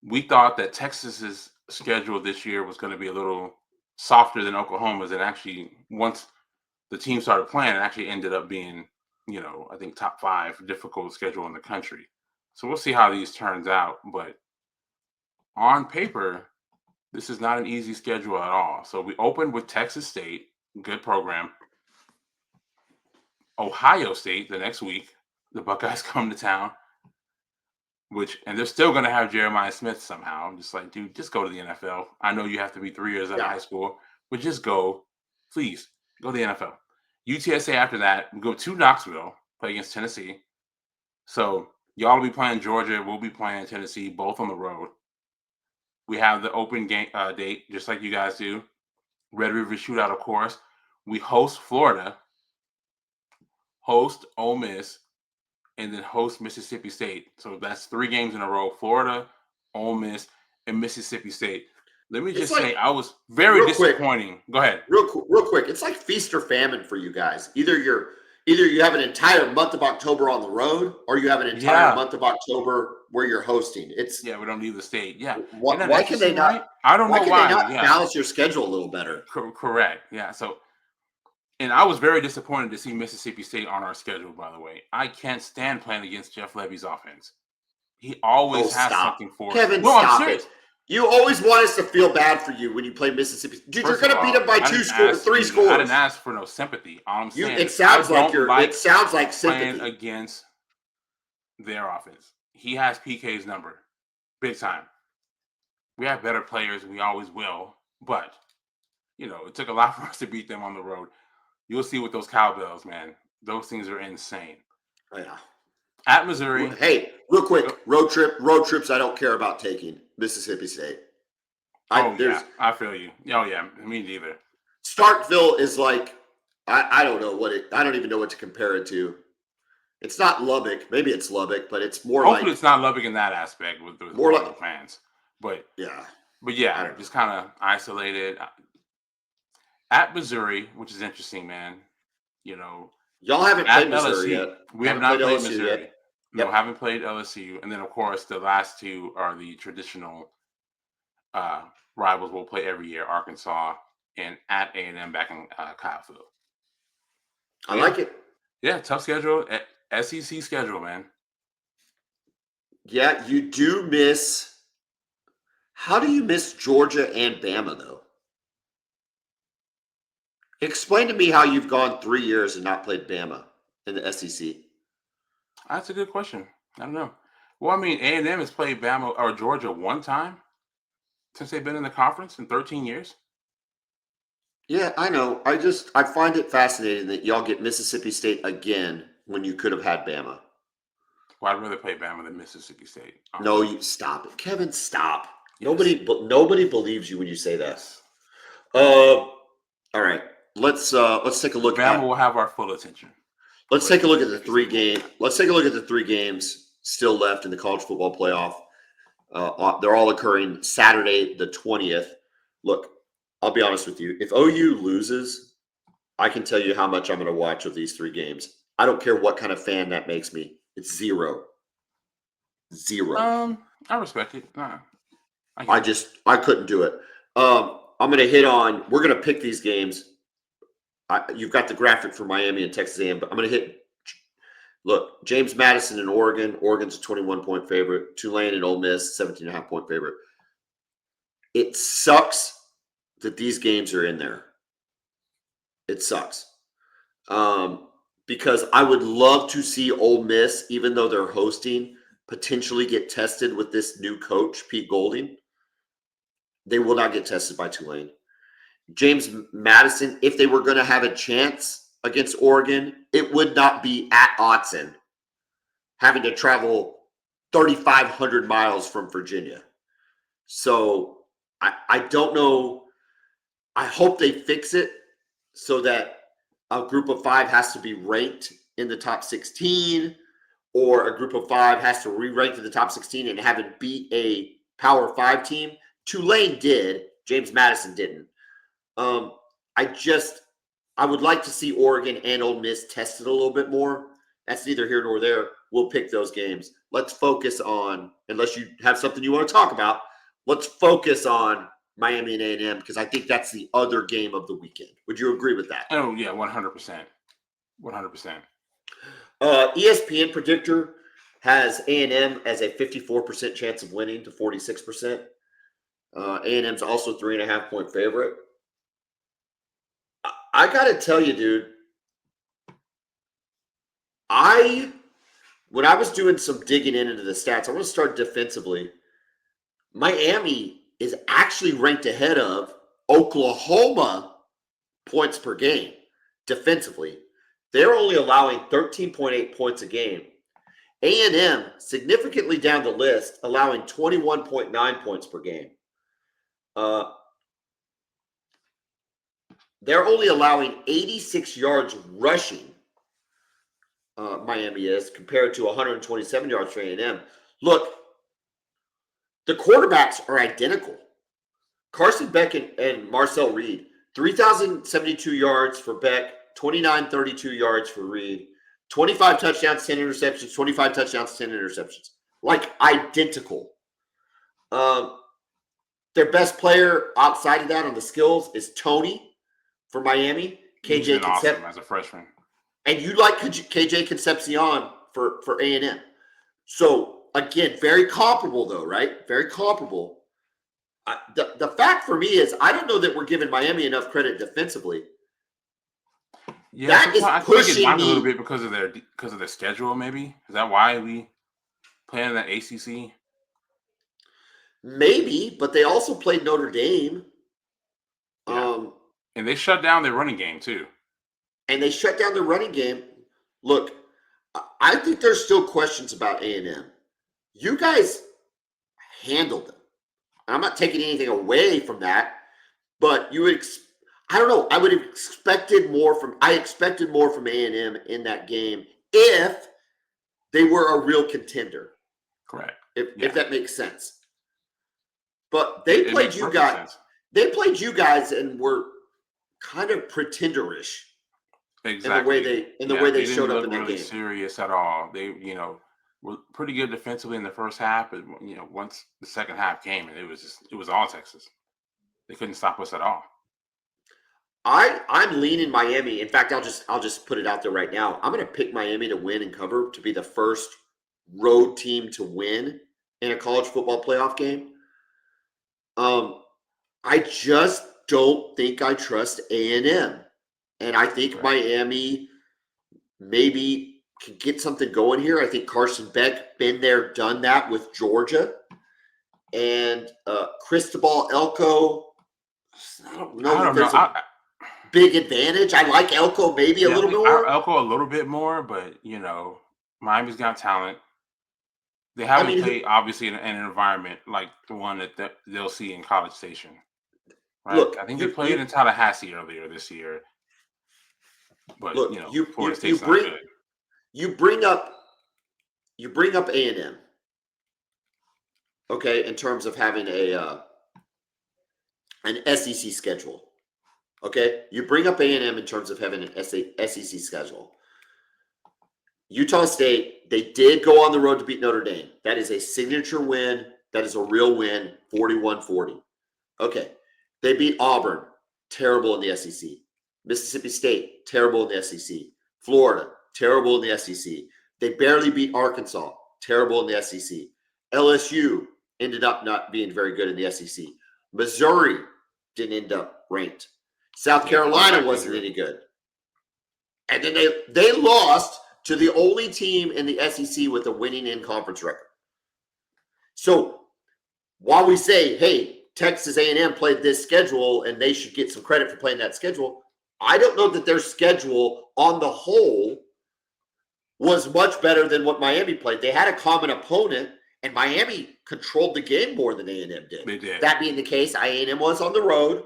We thought that Texas's schedule this year was going to be a little softer than Oklahoma's, and actually, once the team started playing, it actually ended up being, I think top 5 difficult schedule in the country. So we'll see how these turns out, but on paper, this is not an easy schedule at all. So we opened with Texas State, good program. Ohio State the next week, the Buckeyes come to town. And they're still going to have Jeremiah Smith somehow. I'm just like, dude, just go to the NFL. I know you have to be 3 years out of high school, but just go. Please, go to the NFL. UTSA after that, we go to Knoxville, play against Tennessee. So y'all will be playing Georgia. We'll be playing Tennessee, both on the road. We have the open game date, just like you guys do. Red River Shootout, of course. We host Florida, host Ole Miss, and then host Mississippi State. So that's 3 games in a row: Florida, Ole Miss, and Mississippi State. Let me just say, I was very disappointing. Go ahead. Real quick. It's like feast or famine for you guys. Either Either you have an entire month of October on the road, or you have an entire month of October where you're hosting. It's we don't leave the state. Yeah, why can they not? Right? I don't know why. They not balance your schedule a little better? Correct. Yeah. So, and I was very disappointed to see Mississippi State on our schedule. By the way, I can't stand playing against Jeff Levy's offense. He always has something for Kevin, stop it. You always want us to feel bad for you when you play Mississippi. Dude, you're going to beat them by 3 scores. I didn't ask for no sympathy. All I'm saying it sounds like sympathy. Playing against their offense. He has PK's number. Big time. We have better players. We always will. But, it took a lot for us to beat them on the road. You'll see with those cowbells, man. Those things are insane. Oh, yeah. At Missouri. Hey, real quick, road trips I don't care about taking. Mississippi State. I feel you. Oh yeah, me neither. Starkville is like I don't know I don't even know what to compare it to. It's not Lubbock. Maybe it's Lubbock, but it's more hopefully it's not Lubbock in that aspect with more like fans. But just kind of isolated. At Missouri, which is interesting, man. Y'all haven't played Missouri yet. We have not played Missouri yet. No, haven't played LSU. And then, of course, the last two are the traditional rivals we'll play every year, Arkansas and at A&M back in Kyleville. I like it. Yeah, tough schedule. SEC schedule, man. Yeah, you do miss – how do you miss Georgia and Bama, though? Explain to me how you've gone 3 years and not played Bama in the SEC. That's a good question. I don't know. Well, I mean, A&M has played Bama or Georgia one time since they've been in the conference in 13 years. Yeah, I know. I find it fascinating that y'all get Mississippi State again when you could have had Bama. Well, I'd rather play Bama than Mississippi State. No, you stop it. Kevin, stop. Yes. Nobody believes you when you say that. All right. Let's take a look Bama will have our full attention. Let's take a look at the 3 games. Let's take a look at the 3 games still left in the college football playoff. They're all occurring Saturday, the 20th. Look, I'll be honest with you. If OU loses, I can tell you how much I'm going to watch of these 3 games. I don't care what kind of fan that makes me. It's 0. I respect it. I couldn't do it. I'm going to hit on. We're going to pick these games. You've got the graphic for Miami and Texas A&M, but I'm going to hit. Look, James Madison in Oregon. Oregon's a 21-point favorite. Tulane and Ole Miss, 17.5-point favorite. It sucks that these games are in there. It sucks. Because I would love to see Ole Miss, even though they're hosting, potentially get tested with this new coach, Pete Golding. They will not get tested by Tulane. James Madison, if they were going to have a chance against Oregon, it would not be at Autzen, having to travel 3,500 miles from Virginia. So I don't know. I hope they fix it so that a group of 5 has to be ranked in the top 16, or a group of 5 has to re-rank to the top 16 and have it beat a Power 5 team. Tulane did. James Madison didn't. I would like to see Oregon and Ole Miss tested a little bit more. That's neither here nor there. We'll pick those games. Let's focus on, unless you have something you want to talk about, let's focus on Miami and A&M, because I think that's the other game of the weekend. Would you agree with that? Oh, yeah, 100%. 100%. ESPN predictor has A&M as a 54% chance of winning to 46%. A&M's also 3.5-point favorite. I got to tell you, dude, when I was doing some digging into the stats, I want to start defensively. Miami is actually ranked ahead of Oklahoma points per game defensively. They're only allowing 13.8 points a game. A&M significantly down the list, allowing 21.9 points per game. They're only allowing 86 yards rushing, Miami is, compared to 127 yards for A&M. Look, the quarterbacks are identical. Carson Beck and Marcel Reed, 3,072 yards for Beck, 29, 32 yards for Reed. 25 touchdowns, 10 interceptions, 25 touchdowns, 10 interceptions. Like identical. Their best player outside of that on the skills is Tony for Miami. He's been awesome as a freshman. And you like KJ Concepcion for A&M. So, again, very comparable though, right? Very comparable. The fact for me is I don't know that we're giving Miami enough credit defensively. Yeah, that is pushing me a little bit because of their schedule. Maybe is that why we play in that ACC? Maybe, but they also played Notre Dame. Yeah. And they shut down their running game too. And they shut down their running game. Look, I think there's still questions about A&M. You guys handled them. I'm not taking anything away from that, but you would. I don't know. I would have expected more from. I expected more from A&M in that game if they were a real contender. Correct. If that makes sense. But they played you guys. Sense. They played you guys and were kind of pretenderish. Exactly. In the way they showed up in that really game. Serious at all. They, were pretty good defensively in the first half, but once the second half came, it was all Texas. They couldn't stop us at all. I'm leaning Miami. In fact, I'll just put it out there right now. I'm going to pick Miami to win and cover, to be the first road team to win in a college football playoff game. I just don't think I trust A&M. And I think Miami maybe can get something going here. I think Carson Beck been there, done that with Georgia. And Cristobal Elko, I don't know if there's a big advantage. I like Elko maybe a little bit more. Elko a little bit more, but, Miami's got talent. They haven't played, obviously, in an environment like the one that they'll see in College Station. Right? Look, I think they played in Tallahassee earlier this year. But look, Florida State's not good. You bring up A&M, okay, in terms of having an SEC schedule. Okay, you bring up A&M in terms of having an SEC schedule. Utah State, they did go on the road to beat Notre Dame. That is a signature win. That is a real win, 41-40. Okay, they beat Auburn, terrible in the SEC. Mississippi State, terrible in the SEC. Florida, terrible in the SEC. They barely beat Arkansas, terrible in the SEC. LSU ended up not being very good in the SEC. Missouri didn't end up ranked. South Carolina wasn't any good. And then they lost to the only team in the SEC with a winning in-conference record. So while we say, hey, Texas A&M played this schedule and they should get some credit for playing that schedule, I don't know that their schedule on the whole was much better than what Miami played. They had a common opponent, and Miami controlled the game more than A&M did. They did. That being the case, A&M was on the road.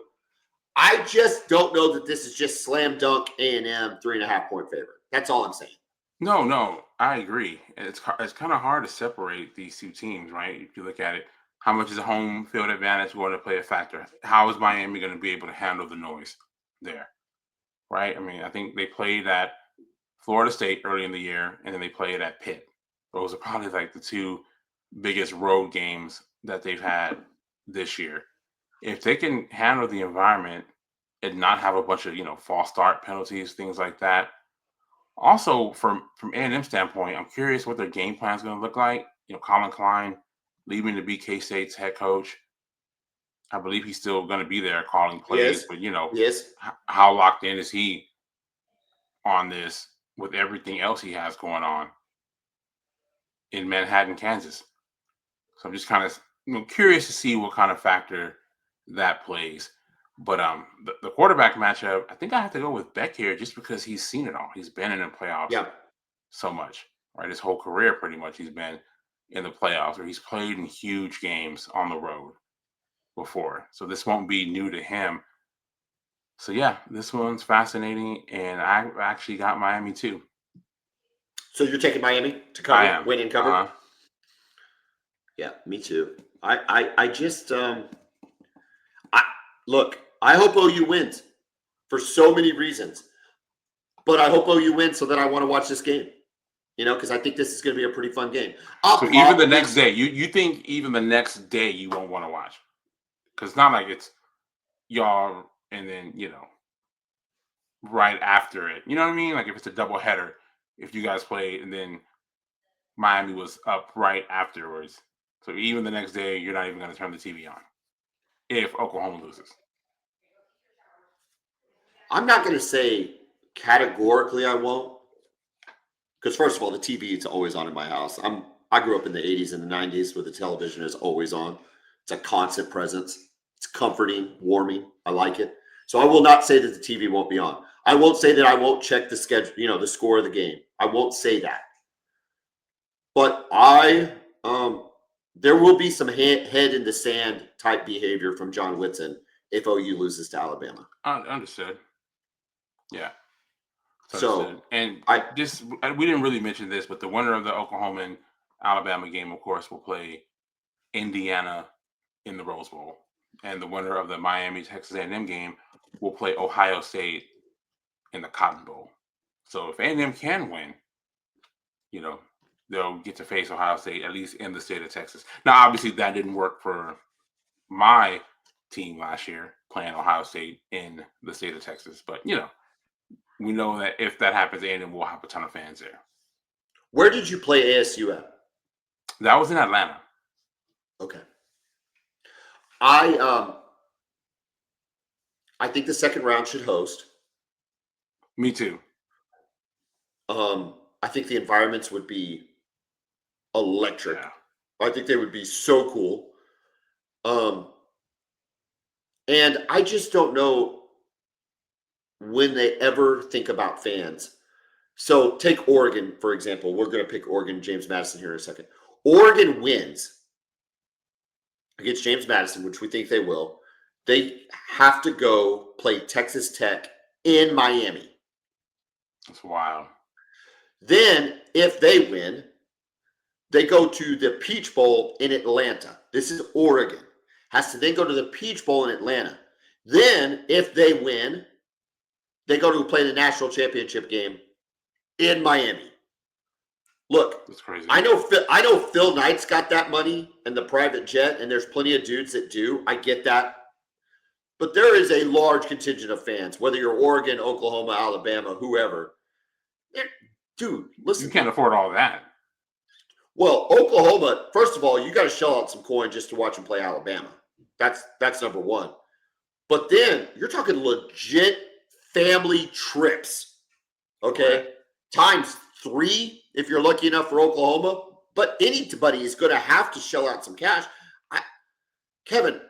I just don't know that this is just slam dunk A&M 3.5-point favorite. That's all I'm saying. No, I agree. It's kind of hard to separate these two teams, right? If you look at it, how much is a home field advantage going to play a factor? How is Miami going to be able to handle the noise there, right? I mean, I think they played at Florida State early in the year, and then they played at Pitt. Those are probably like the two biggest road games that they've had this year. If they can handle the environment and not have a bunch of, false start penalties, things like that. Also, from A&M standpoint, I'm curious what their game plan is going to look like. Colin Klein leaving to be K-State's head coach. I believe he's still going to be there calling plays, but yes. How locked in is he on this with everything else he has going on in Manhattan, Kansas? So I'm just kind of curious to see what kind of factor that plays. But the quarterback matchup, I think I have to go with Beck here just because he's seen it all. He's been in the playoffs so much, right? His whole career pretty much he's been in the playoffs, or he's played in huge games on the road before. So this won't be new to him. So yeah, this one's fascinating, and I actually got Miami too. So you're taking Miami to cover, win and cover? Uh-huh. Yeah, me too. I just look, I hope OU wins for so many reasons. but I hope OU wins so that I want to watch this game. Because I think this is going to be a pretty fun game. So even the next day, you think even the next day you won't want to watch? Because it's not like it's y'all and then, right after it. You know what I mean? Like if it's a double header, if you guys played and then Miami was up right afterwards. So even the next day, you're not even going to turn the TV on if Oklahoma loses. I'm not going to say categorically I won't. Because first of all, the TV is always on in my house. I grew up in the 80s and the 90s where the television is always on. It's a constant presence. It's comforting, warming. I like it. So I will not say that the TV won't be on. I won't say that I won't check the schedule, the score of the game. I won't say that. But there will be some head in the sand type behavior from John Whitson if OU loses to Alabama. Understood. Yeah. So, and we didn't really mention this, but the winner of the Oklahoma and Alabama game, of course, will play Indiana in the Rose Bowl, and the winner of the Miami Texas A&M game will play Ohio State in the Cotton Bowl. So if A&M can win, they'll get to face Ohio State at least in the state of Texas. Now, obviously, that didn't work for my team last year playing Ohio State in the state of Texas, but we know that if that happens, A&M will have a ton of fans there. Where did you play ASU at? That was in Atlanta. Okay. I think the second round should host. Me too. I think the environments would be electric. Yeah. I think they would be so cool. And I just don't know when they ever think about fans. So take Oregon, for example. We're going to pick Oregon, James Madison here in a second. Oregon wins against James Madison, which we think they will. They have to go play Texas Tech in Miami. That's wild. Then, if they win, they go to the Peach Bowl in Atlanta. This is Oregon. Has to then go to the Peach Bowl in Atlanta. Then, if they win, they go to play the national championship game in Miami. Look, that's crazy. I know Phil Knight's got that money and the private jet, and there's plenty of dudes that do. I get that. But there is a large contingent of fans, whether you're Oregon, Oklahoma, Alabama, whoever. Dude, listen. You can't afford all that. Well, Oklahoma, first of all, you got to shell out some coin just to watch them play Alabama. That's number one. But then you're talking legit family trips, okay? Right. Times 3 if you're lucky enough for Oklahoma. But anybody is going to have to shell out some cash. Kevin,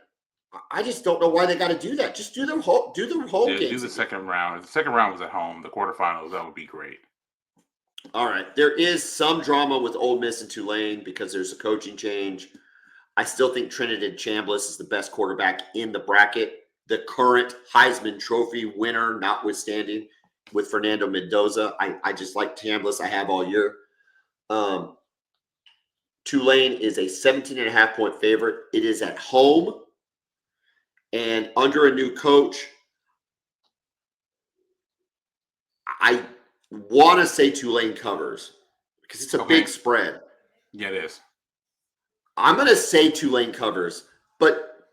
I just don't know why they got to do that. Just do their home games. Do the second round. If the second round was at home, the quarterfinals, that would be great. All right. There is some drama with Ole Miss and Tulane because there's a coaching change. I still think Trinidad Chambliss is the best quarterback in the bracket. The current Heisman Trophy winner, notwithstanding, with Fernando Mendoza. I just like Chambliss. I have all year. Tulane is a 17.5-point favorite. It is at home. And under a new coach, I want to say Tulane covers because it's a big spread. Yeah, it is. I'm going to say Tulane covers, but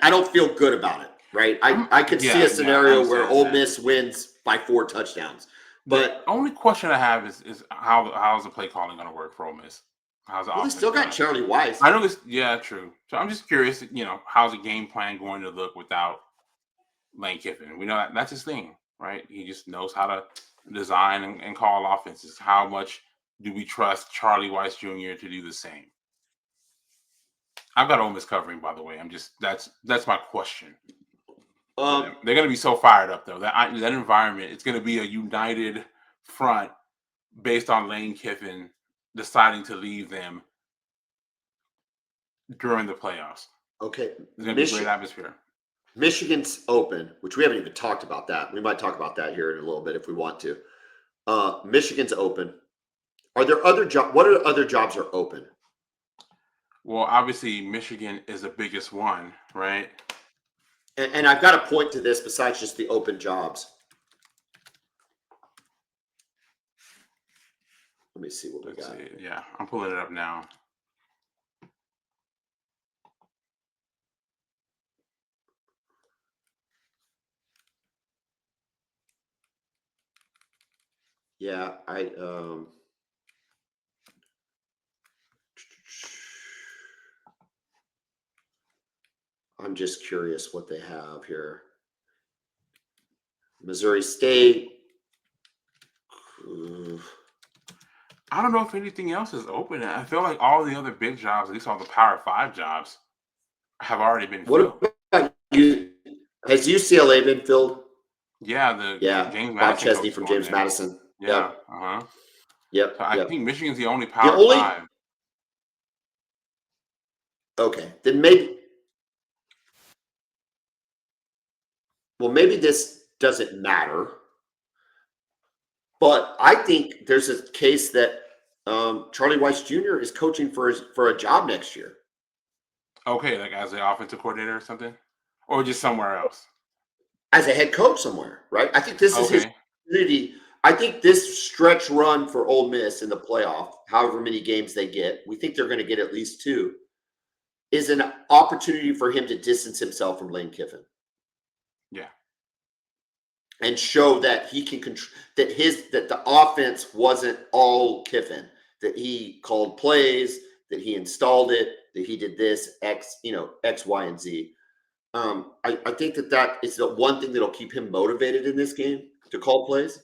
I don't feel good about it, right? I could see a scenario where Ole Miss wins by 4 touchdowns. But the only question I have is how's the play calling going to work for Ole Miss? They still got Charlie Weiss. I know this. Yeah, true. So I'm just curious, how's the game plan going to look without Lane Kiffin? We know that's his thing, right? He just knows how to design and call offenses. How much do we trust Charlie Weiss Jr. to do the same? I've got Ole Miss covering, by the way. That's my question. They're going to be so fired up though. That environment, it's going to be a united front based on Lane Kiffin deciding to leave them during the playoffs. Okay. It's going to be a great atmosphere. Michigan's open, which we haven't even talked about that. We might talk about that here in a little bit if we want to. Michigan's open. Are there other jobs? What other jobs are open? Well, obviously, Michigan is the biggest one, right? And I've got to point to this besides just the open jobs. Let me see what we got. Yeah, I'm pulling it up now. Yeah, I'm just curious what they have here. Missouri State. I don't know if anything else is open. I feel like all the other big jobs, at least all the Power 5 jobs, have already been filled. What about you? Has UCLA been filled? Yeah, James Bob Madison Chesney coach from going James there. Madison. Yeah, Yep. So I think Michigan's the only The Power only 5. Okay, then maybe. Well, maybe this doesn't matter, but I think there's a case that Charlie Weiss Jr. is coaching for a job next year Okay, like as the offensive coordinator or something, or just somewhere else. as a head coach somewhere, right? I think this is his Okay. opportunity. I think this stretch run for Ole Miss in the playoff, however many games they get, we think they're going to get at least 2, is an opportunity for him to distance himself from Lane Kiffin. Yeah. And show that he can control that the offense wasn't all Kiffin, that he called plays, that he installed it, that he did this X, X, Y, and Z. I think that is the one thing that'll keep him motivated in this game to call plays.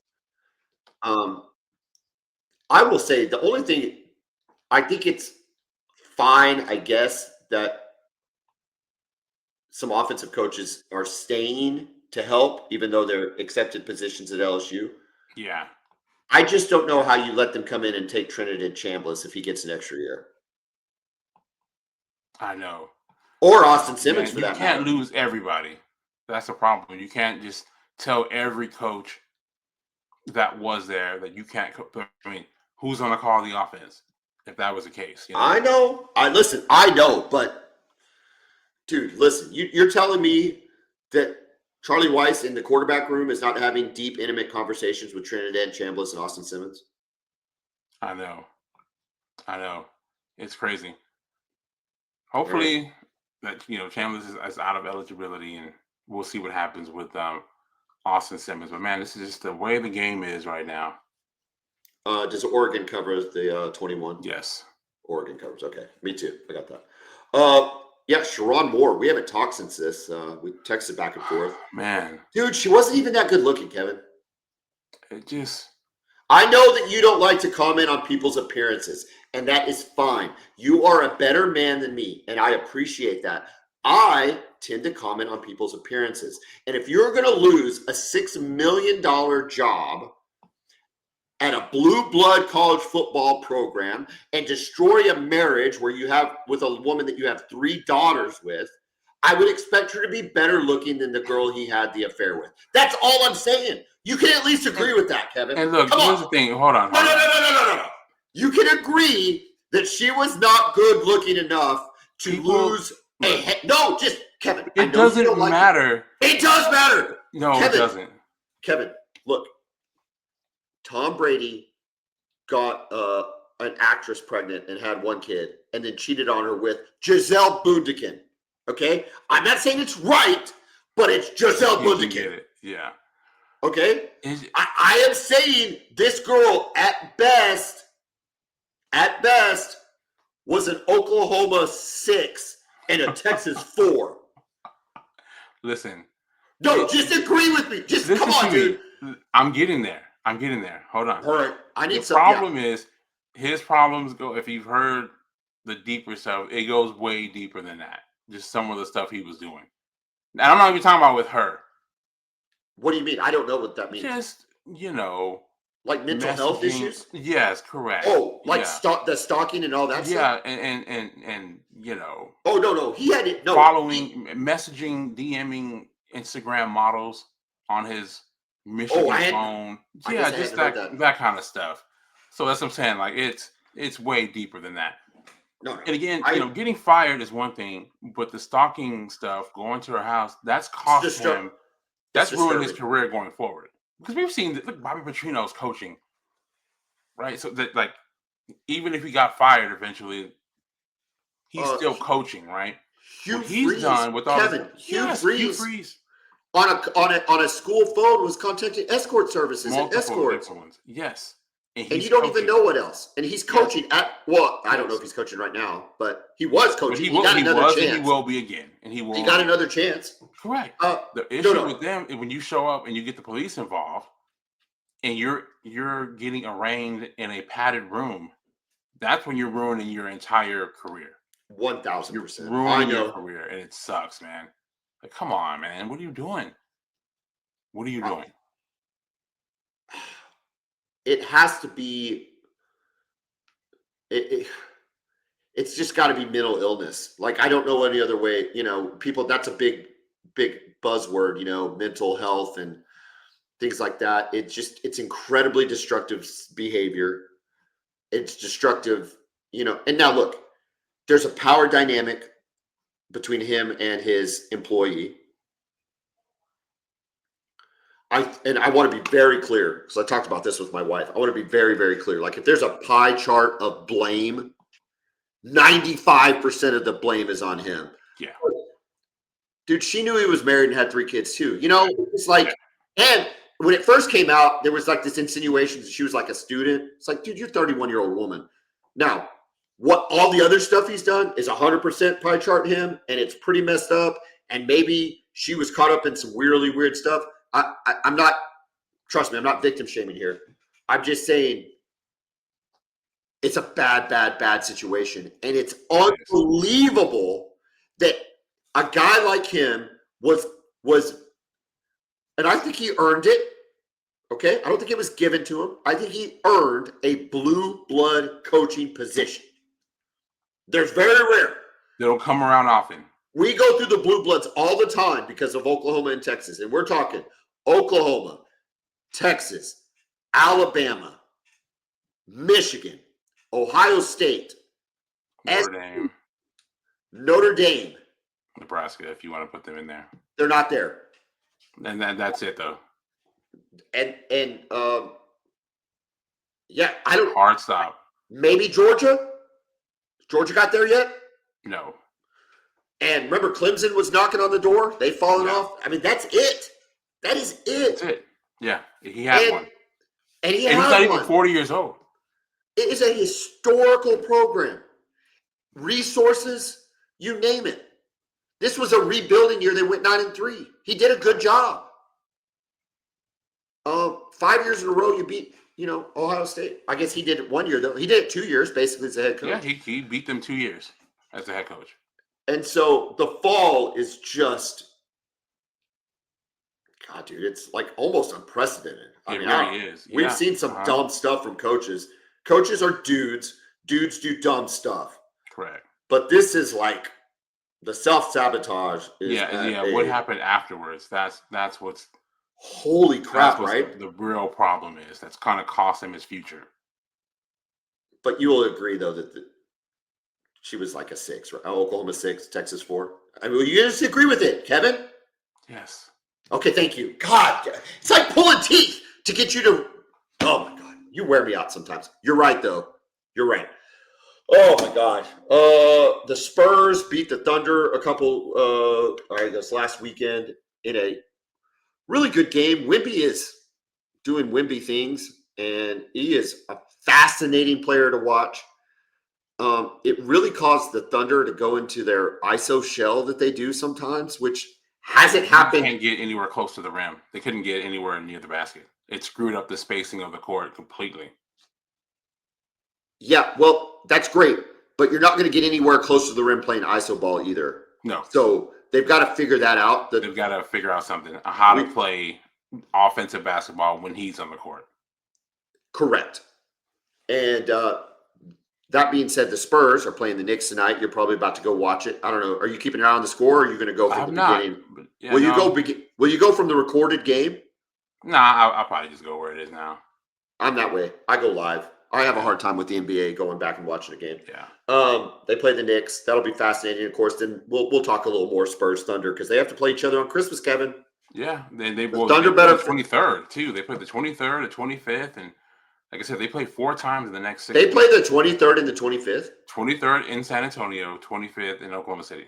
I will say the only thing I think it's fine, I guess, that some offensive coaches are staying to help, even though they're accepted positions at LSU. Yeah. I just don't know how you let them come in and take Trinidad Chambliss if he gets an extra year. I know. Or Austin Simmons for that matter. You can't lose everybody. That's the problem. You can't just tell every coach that was there that you can't. I mean, who's going to call the offense if that was the case? I know. I know, but dude, listen. You're telling me that Charlie Weiss in the quarterback room is not having deep, intimate conversations with Trinidad Chambliss and Austin Simmons? I know. It's crazy. Hopefully, that Chambliss is out of eligibility, and we'll see what happens with Austin Simmons. But man, this is just the way the game is right now. Does Oregon cover the 21? Yes. Oregon covers. Okay, me too. I got that. Yeah, Sharon Moore. We haven't talked since this. We texted back and forth. Man, dude, she wasn't even that good looking, Kevin. I know that you don't like to comment on people's appearances, and that is fine. You are a better man than me, and I appreciate that. I tend to comment on people's appearances. And if you're going to lose a $6 million job at a blue blood college football program and destroy a marriage where you have with a woman that you have 3 daughters with, I would expect her to be better looking than the girl he had the affair with. That's all I'm saying. You can at least agree with that, Kevin. And look, here's the thing. Hold on. No. You can agree that she was not good looking enough to lose a head. No, just Kevin. It doesn't matter. It does matter. No, Kevin, it doesn't. Kevin, look. Tom Brady got an actress pregnant and had 1 kid and then cheated on her with Giselle Bundekin. Okay? I'm not saying it's right, but it's Giselle Bundekin. Get it. Yeah. Okay? I am saying this girl at best was an Oklahoma 6 and a Texas 4. Listen. No, just agree with me. Just come on, dude. I'm getting there. Hold on. All right. I need the problem is his problems go, if you've heard the deeper stuff, it goes way deeper than that. Just some of the stuff he was doing. Now, I'm not even talking about with her. What do you mean? I don't know what that means. Just, like mental health issues? Yes, correct. Oh, like the stalking and all that stuff? Yeah, and Oh, no. He had it. No. Following, messaging, DMing Instagram models on his Michigan phone. Yeah, just that kind of stuff. So that's what I'm saying. Like, it's way deeper than that. No. And again, getting fired is one thing, but the stalking stuff, going to her house, that's cost him. That's ruined his career going forward. Because we've seen, look, Bobby Petrino's coaching, right? So that, like, even if he got fired eventually, he's still coaching, right? Hugh What he's Freeze, done with all Kevin, Hugh Hugh Freeze Freeze, on a school phone was contacting escort services and multiple escorts. different ones. Yes. And you don't even know what else. And he's coaching I don't know if he's coaching right now, but he was coaching. But he got another chance. And he will be again. And he got another chance. Correct. The issue with them is when you show up and you get the police involved and you're getting arraigned in a padded room, that's when you're ruining your entire career. 1,000%. Ruining your career, and it sucks, man. Like, come on, man. What are you doing? What are you doing? It has to be. It's just got to be mental illness. Like, I don't know any other way. People. That's a big buzzword. Mental health and things like that. It's incredibly destructive behavior. It's destructive. And now look, there's a power dynamic between him and his employee. I want to be very clear, because I talked about this with my wife. I want to be very, very clear. Like, if there's a pie chart of blame, 95% of the blame is on him. Yeah. Dude, she knew he was married and had 3 kids too. It's like, and when it first came out, there was like this insinuation that she was like a student. It's like, dude, you're a 31-year-old woman. Now, what all the other stuff he's done is 100% pie chart him, and it's pretty messed up. And maybe she was caught up in some really weird stuff. I'm not, trust me, I'm not victim shaming here. I'm just saying it's a bad situation. And it's unbelievable that a guy like him was, and I think he earned it. Okay. I don't think it was given to him. I think he earned a blue blood coaching position. There's very rare. They don't come around often. We go through the blue bloods all the time because of Oklahoma and Texas. And we're talking Oklahoma, Texas, Alabama, Michigan, Ohio State, Notre Dame, Nebraska, if you want to put them in there. They're not there. And that's it, though. And I don't. Hard stop. Maybe Georgia. Georgia got there yet? No. And remember, Clemson was knocking on the door. They've fallen off. I mean, that's it. That is it. That's it. Yeah, he had one. And he's not even 40 years old. It is a historical program. Resources, you name it. This was a rebuilding year. They went 9-3. He did a good job. 5 years in a row, you beat, Ohio State. I guess he did it 1 year, though. He did it 2 years, basically, as a head coach. Yeah, he beat them 2 years as a head coach. And so the fall is just, God, dude, it's like almost unprecedented. It really is. We've seen some dumb stuff from coaches. Coaches are dudes. Dudes do dumb stuff. Correct. But this is like the self-sabotage. What happened afterwards? That's what's. Holy crap, right? The real problem is that's kind of cost him his future. But you will agree, though, that she was like a 6, right? Oklahoma 6, Texas 4. I mean, you just agree with it, Kevin? Yes. Okay, thank you. God, it's like pulling teeth to get you to. Oh my God, you wear me out sometimes. You're right, though. You're right. Oh my God. The Spurs beat the Thunder this last weekend in a really good game. Wemby is doing Wemby things, and he is a fascinating player to watch. It really caused the Thunder to go into their ISO shell that they do sometimes, which hasn't happened. They can't get anywhere close to the rim. They couldn't get anywhere near the basket. It screwed up the spacing of the court completely. Yeah, well, that's great, but you're not going to get anywhere close to the rim playing ISO ball either. No. So they've got to figure that out. They've got to figure out something, how to play offensive basketball when he's on the court. Correct. And that being said, the Spurs are playing the Knicks tonight. You're probably about to go watch it. I don't know. Are you keeping an eye on the score, or are you going to go from the beginning? Will you go from the recorded game? Nah, I'll probably just go where it is now. I'm that way. I go live. I have a hard time with the NBA going back and watching a game. Yeah. They play the Knicks. That'll be fascinating. Of course, then we'll talk a little more Spurs Thunder because they have to play each other on Christmas, Kevin. Yeah. They Thunder better the 23rd too. They played the 23rd, the 25th, and Like I said, they play 4 times in the next 6 They weeks. play the 23rd and the 25th. 23rd in San Antonio, 25th in Oklahoma City.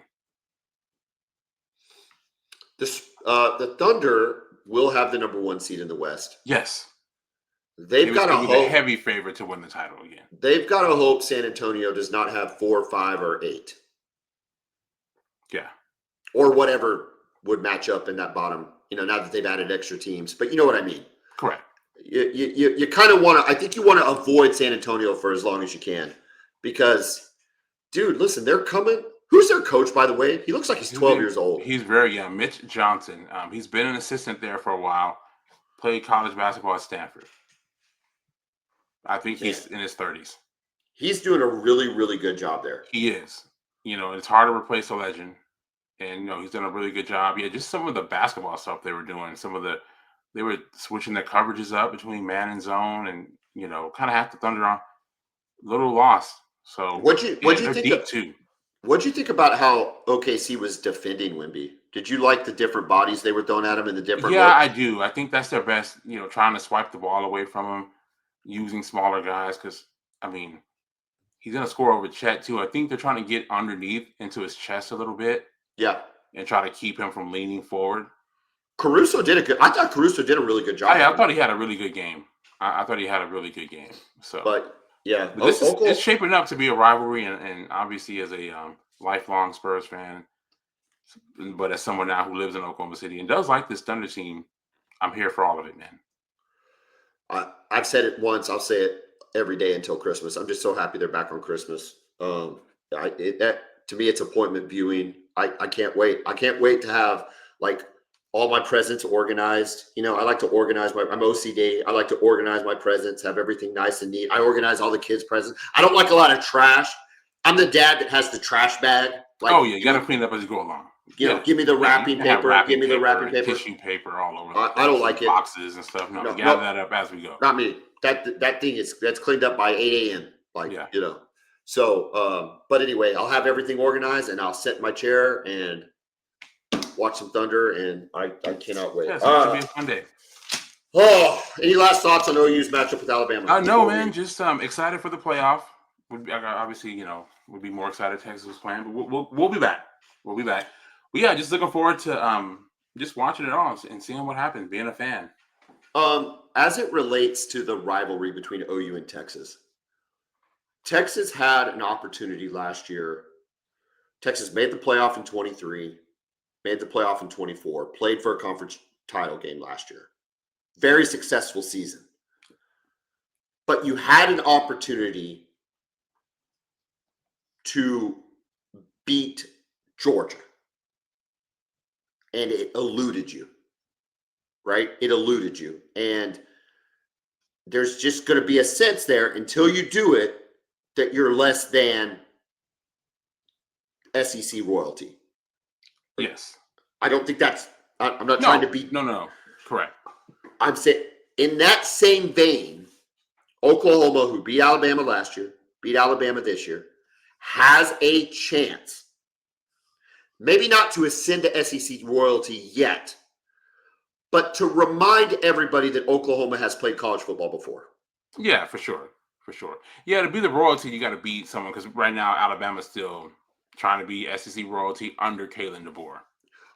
The Thunder will have the number 1 seed in the West. Yes. They've got to be the hope. heavy favorite to win the title again. They've got to hope San Antonio does not have 4, 5, or 8. Yeah. Or whatever would match up in that bottom, now that they've added extra teams. But you know what I mean. Correct. You kind of want to, I think you want to avoid San Antonio for as long as you can. Because, dude, listen, they're coming. Who's their coach, by the way? He looks like he's 12 years old. He's very young. Mitch Johnson. He's been an assistant there for a while. Played college basketball at Stanford. I think he's in his 30s. He's doing a really, really good job there. He is. It's hard to replace a legend. And, he's done a really good job. Yeah, just some of the basketball stuff they were doing. They were switching their coverages up between man and zone and, kind of have the Thunder on. A little lost. So, what'd you think deep too. What'd you think about how OKC was defending Wemby? Did you like the different bodies they were throwing at him and the different looks? I do. I think that's their best, trying to swipe the ball away from him, using smaller guys because, he's going to score over Chet too. I think they're trying to get underneath into his chest a little bit. Yeah. And try to keep him from leaning forward. I thought Caruso did a really good job. I thought he had a really good game. I thought he had a really good game. So, but yeah, it's shaping up to be a rivalry, and obviously as a lifelong Spurs fan, but as someone now who lives in Oklahoma City and does like this Thunder team, I'm here for all of it, man. I've said it once. I'll say it every day until Christmas. I'm just so happy they're back on Christmas. To me, it's appointment viewing. I can't wait. I can't wait to have all my presents organized. I like to organize I'm OCD. I like to organize my presents, have everything nice and neat. I organize all the kids' presents. I don't like a lot of trash. I'm the dad that has the trash bag. You got to clean it up as you go along. Give me the wrapping paper. Give me the wrapping paper. Tissue paper all over. I don't like it. Boxes and stuff. No, gather that up as we go. Not me. That thing that's cleaned up by 8 a.m. So, but anyway, I'll have everything organized and I'll sit in my chair and watch some Thunder, and I cannot wait. Yeah, so it should be a fun day. Any last thoughts on OU's matchup with Alabama? No, man. Just excited for the playoff. Obviously, we'll be more excited Texas was playing, but we'll be back. We'll be back. But yeah, just looking forward to just watching it all and seeing what happens, being a fan. As it relates to the rivalry between OU and Texas, Texas had an opportunity last year. Texas made the playoff in 23, made the playoff in 24, played for a conference title game last year. Very successful season. But you had an opportunity to beat Georgia. And it eluded you. Right? It eluded you. And there's just going to be a sense there until you do it that you're less than SEC royalty. Yes. I don't think that's – I'm not trying to be – No. Correct. I'm saying in that same vein, Oklahoma, who beat Alabama last year, beat Alabama this year, has a chance, maybe not to ascend to SEC royalty yet, but to remind everybody that Oklahoma has played college football before. Yeah, for sure. Yeah, to be the royalty, you got to beat someone because right now Alabama's still trying to be SEC royalty under Kalen DeBoer.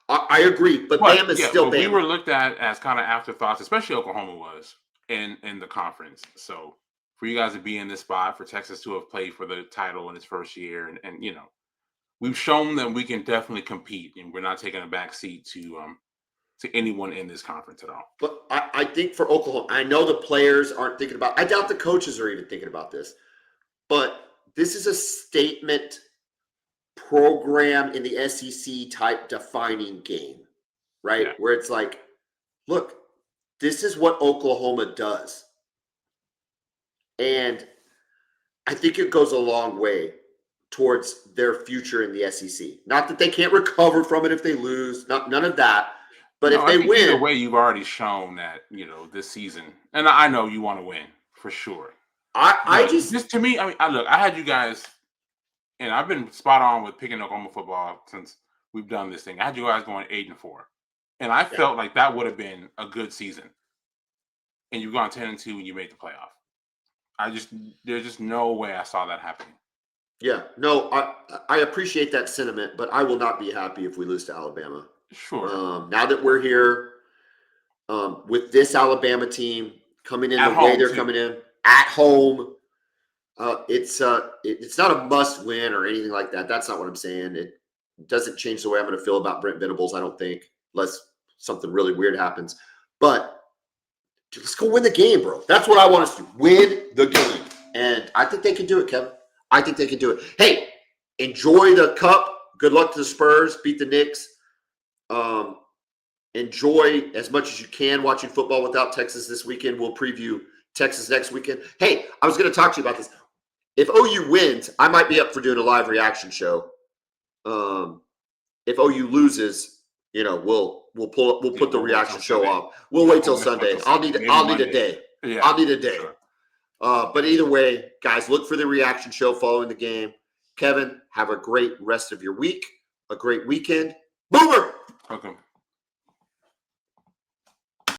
I agree, but Bama's still Bama. We were looked at as kind of afterthoughts, especially Oklahoma was in the conference. So for you guys to be in this spot, for Texas to have played for the title in its first year, and we've shown that we can definitely compete, and we're not taking a back seat to anyone in this conference at all. But I think for Oklahoma, I know the players aren't thinking about – I doubt the coaches are even thinking about this. But this is a statement program in the SEC type defining game, right? Yeah. Where it's like, look, this is what Oklahoma does. And I think it goes a long way towards their future in the SEC. Not that they can't recover from it if they lose, none of that. But if they win, either way, you've already shown that this season, and I know you want to win for sure. I just to me, I had you guys, and I've been spot on with picking Oklahoma football since we've done this thing. I had you guys going 8-4, and I felt like that would have been a good season. And you've gone 10-2 when you made the playoff. There's just no way I saw that happening. Yeah, no, I appreciate that sentiment, but I will not be happy if we lose to Alabama. Sure. Now that we're here with this Alabama team coming in At the way home, they're too. coming in at home, it's not a must win or anything like that. That's not what I'm saying. It doesn't change the way I'm going to feel about Brent Venables, I don't think, unless something really weird happens. But dude, let's go win the game, bro. That's what I want us to do. Win the game. And I think they can do it, Kevin. I think they can do it. Hey, enjoy the cup. Good luck to the Spurs. Beat the Knicks. Enjoy as much as you can watching football without Texas this weekend. We'll preview Texas next weekend. Hey, I was going to talk to you about this. If OU wins, I might be up for doing a live reaction show. If OU loses, we'll put the reaction show off. We'll wait till Sunday. I'll need a day. Yeah, I'll need a day. Sure. But either way, guys, look for the reaction show following the game. Kevin, have a great rest of your week, a great weekend. Boomer! Okay.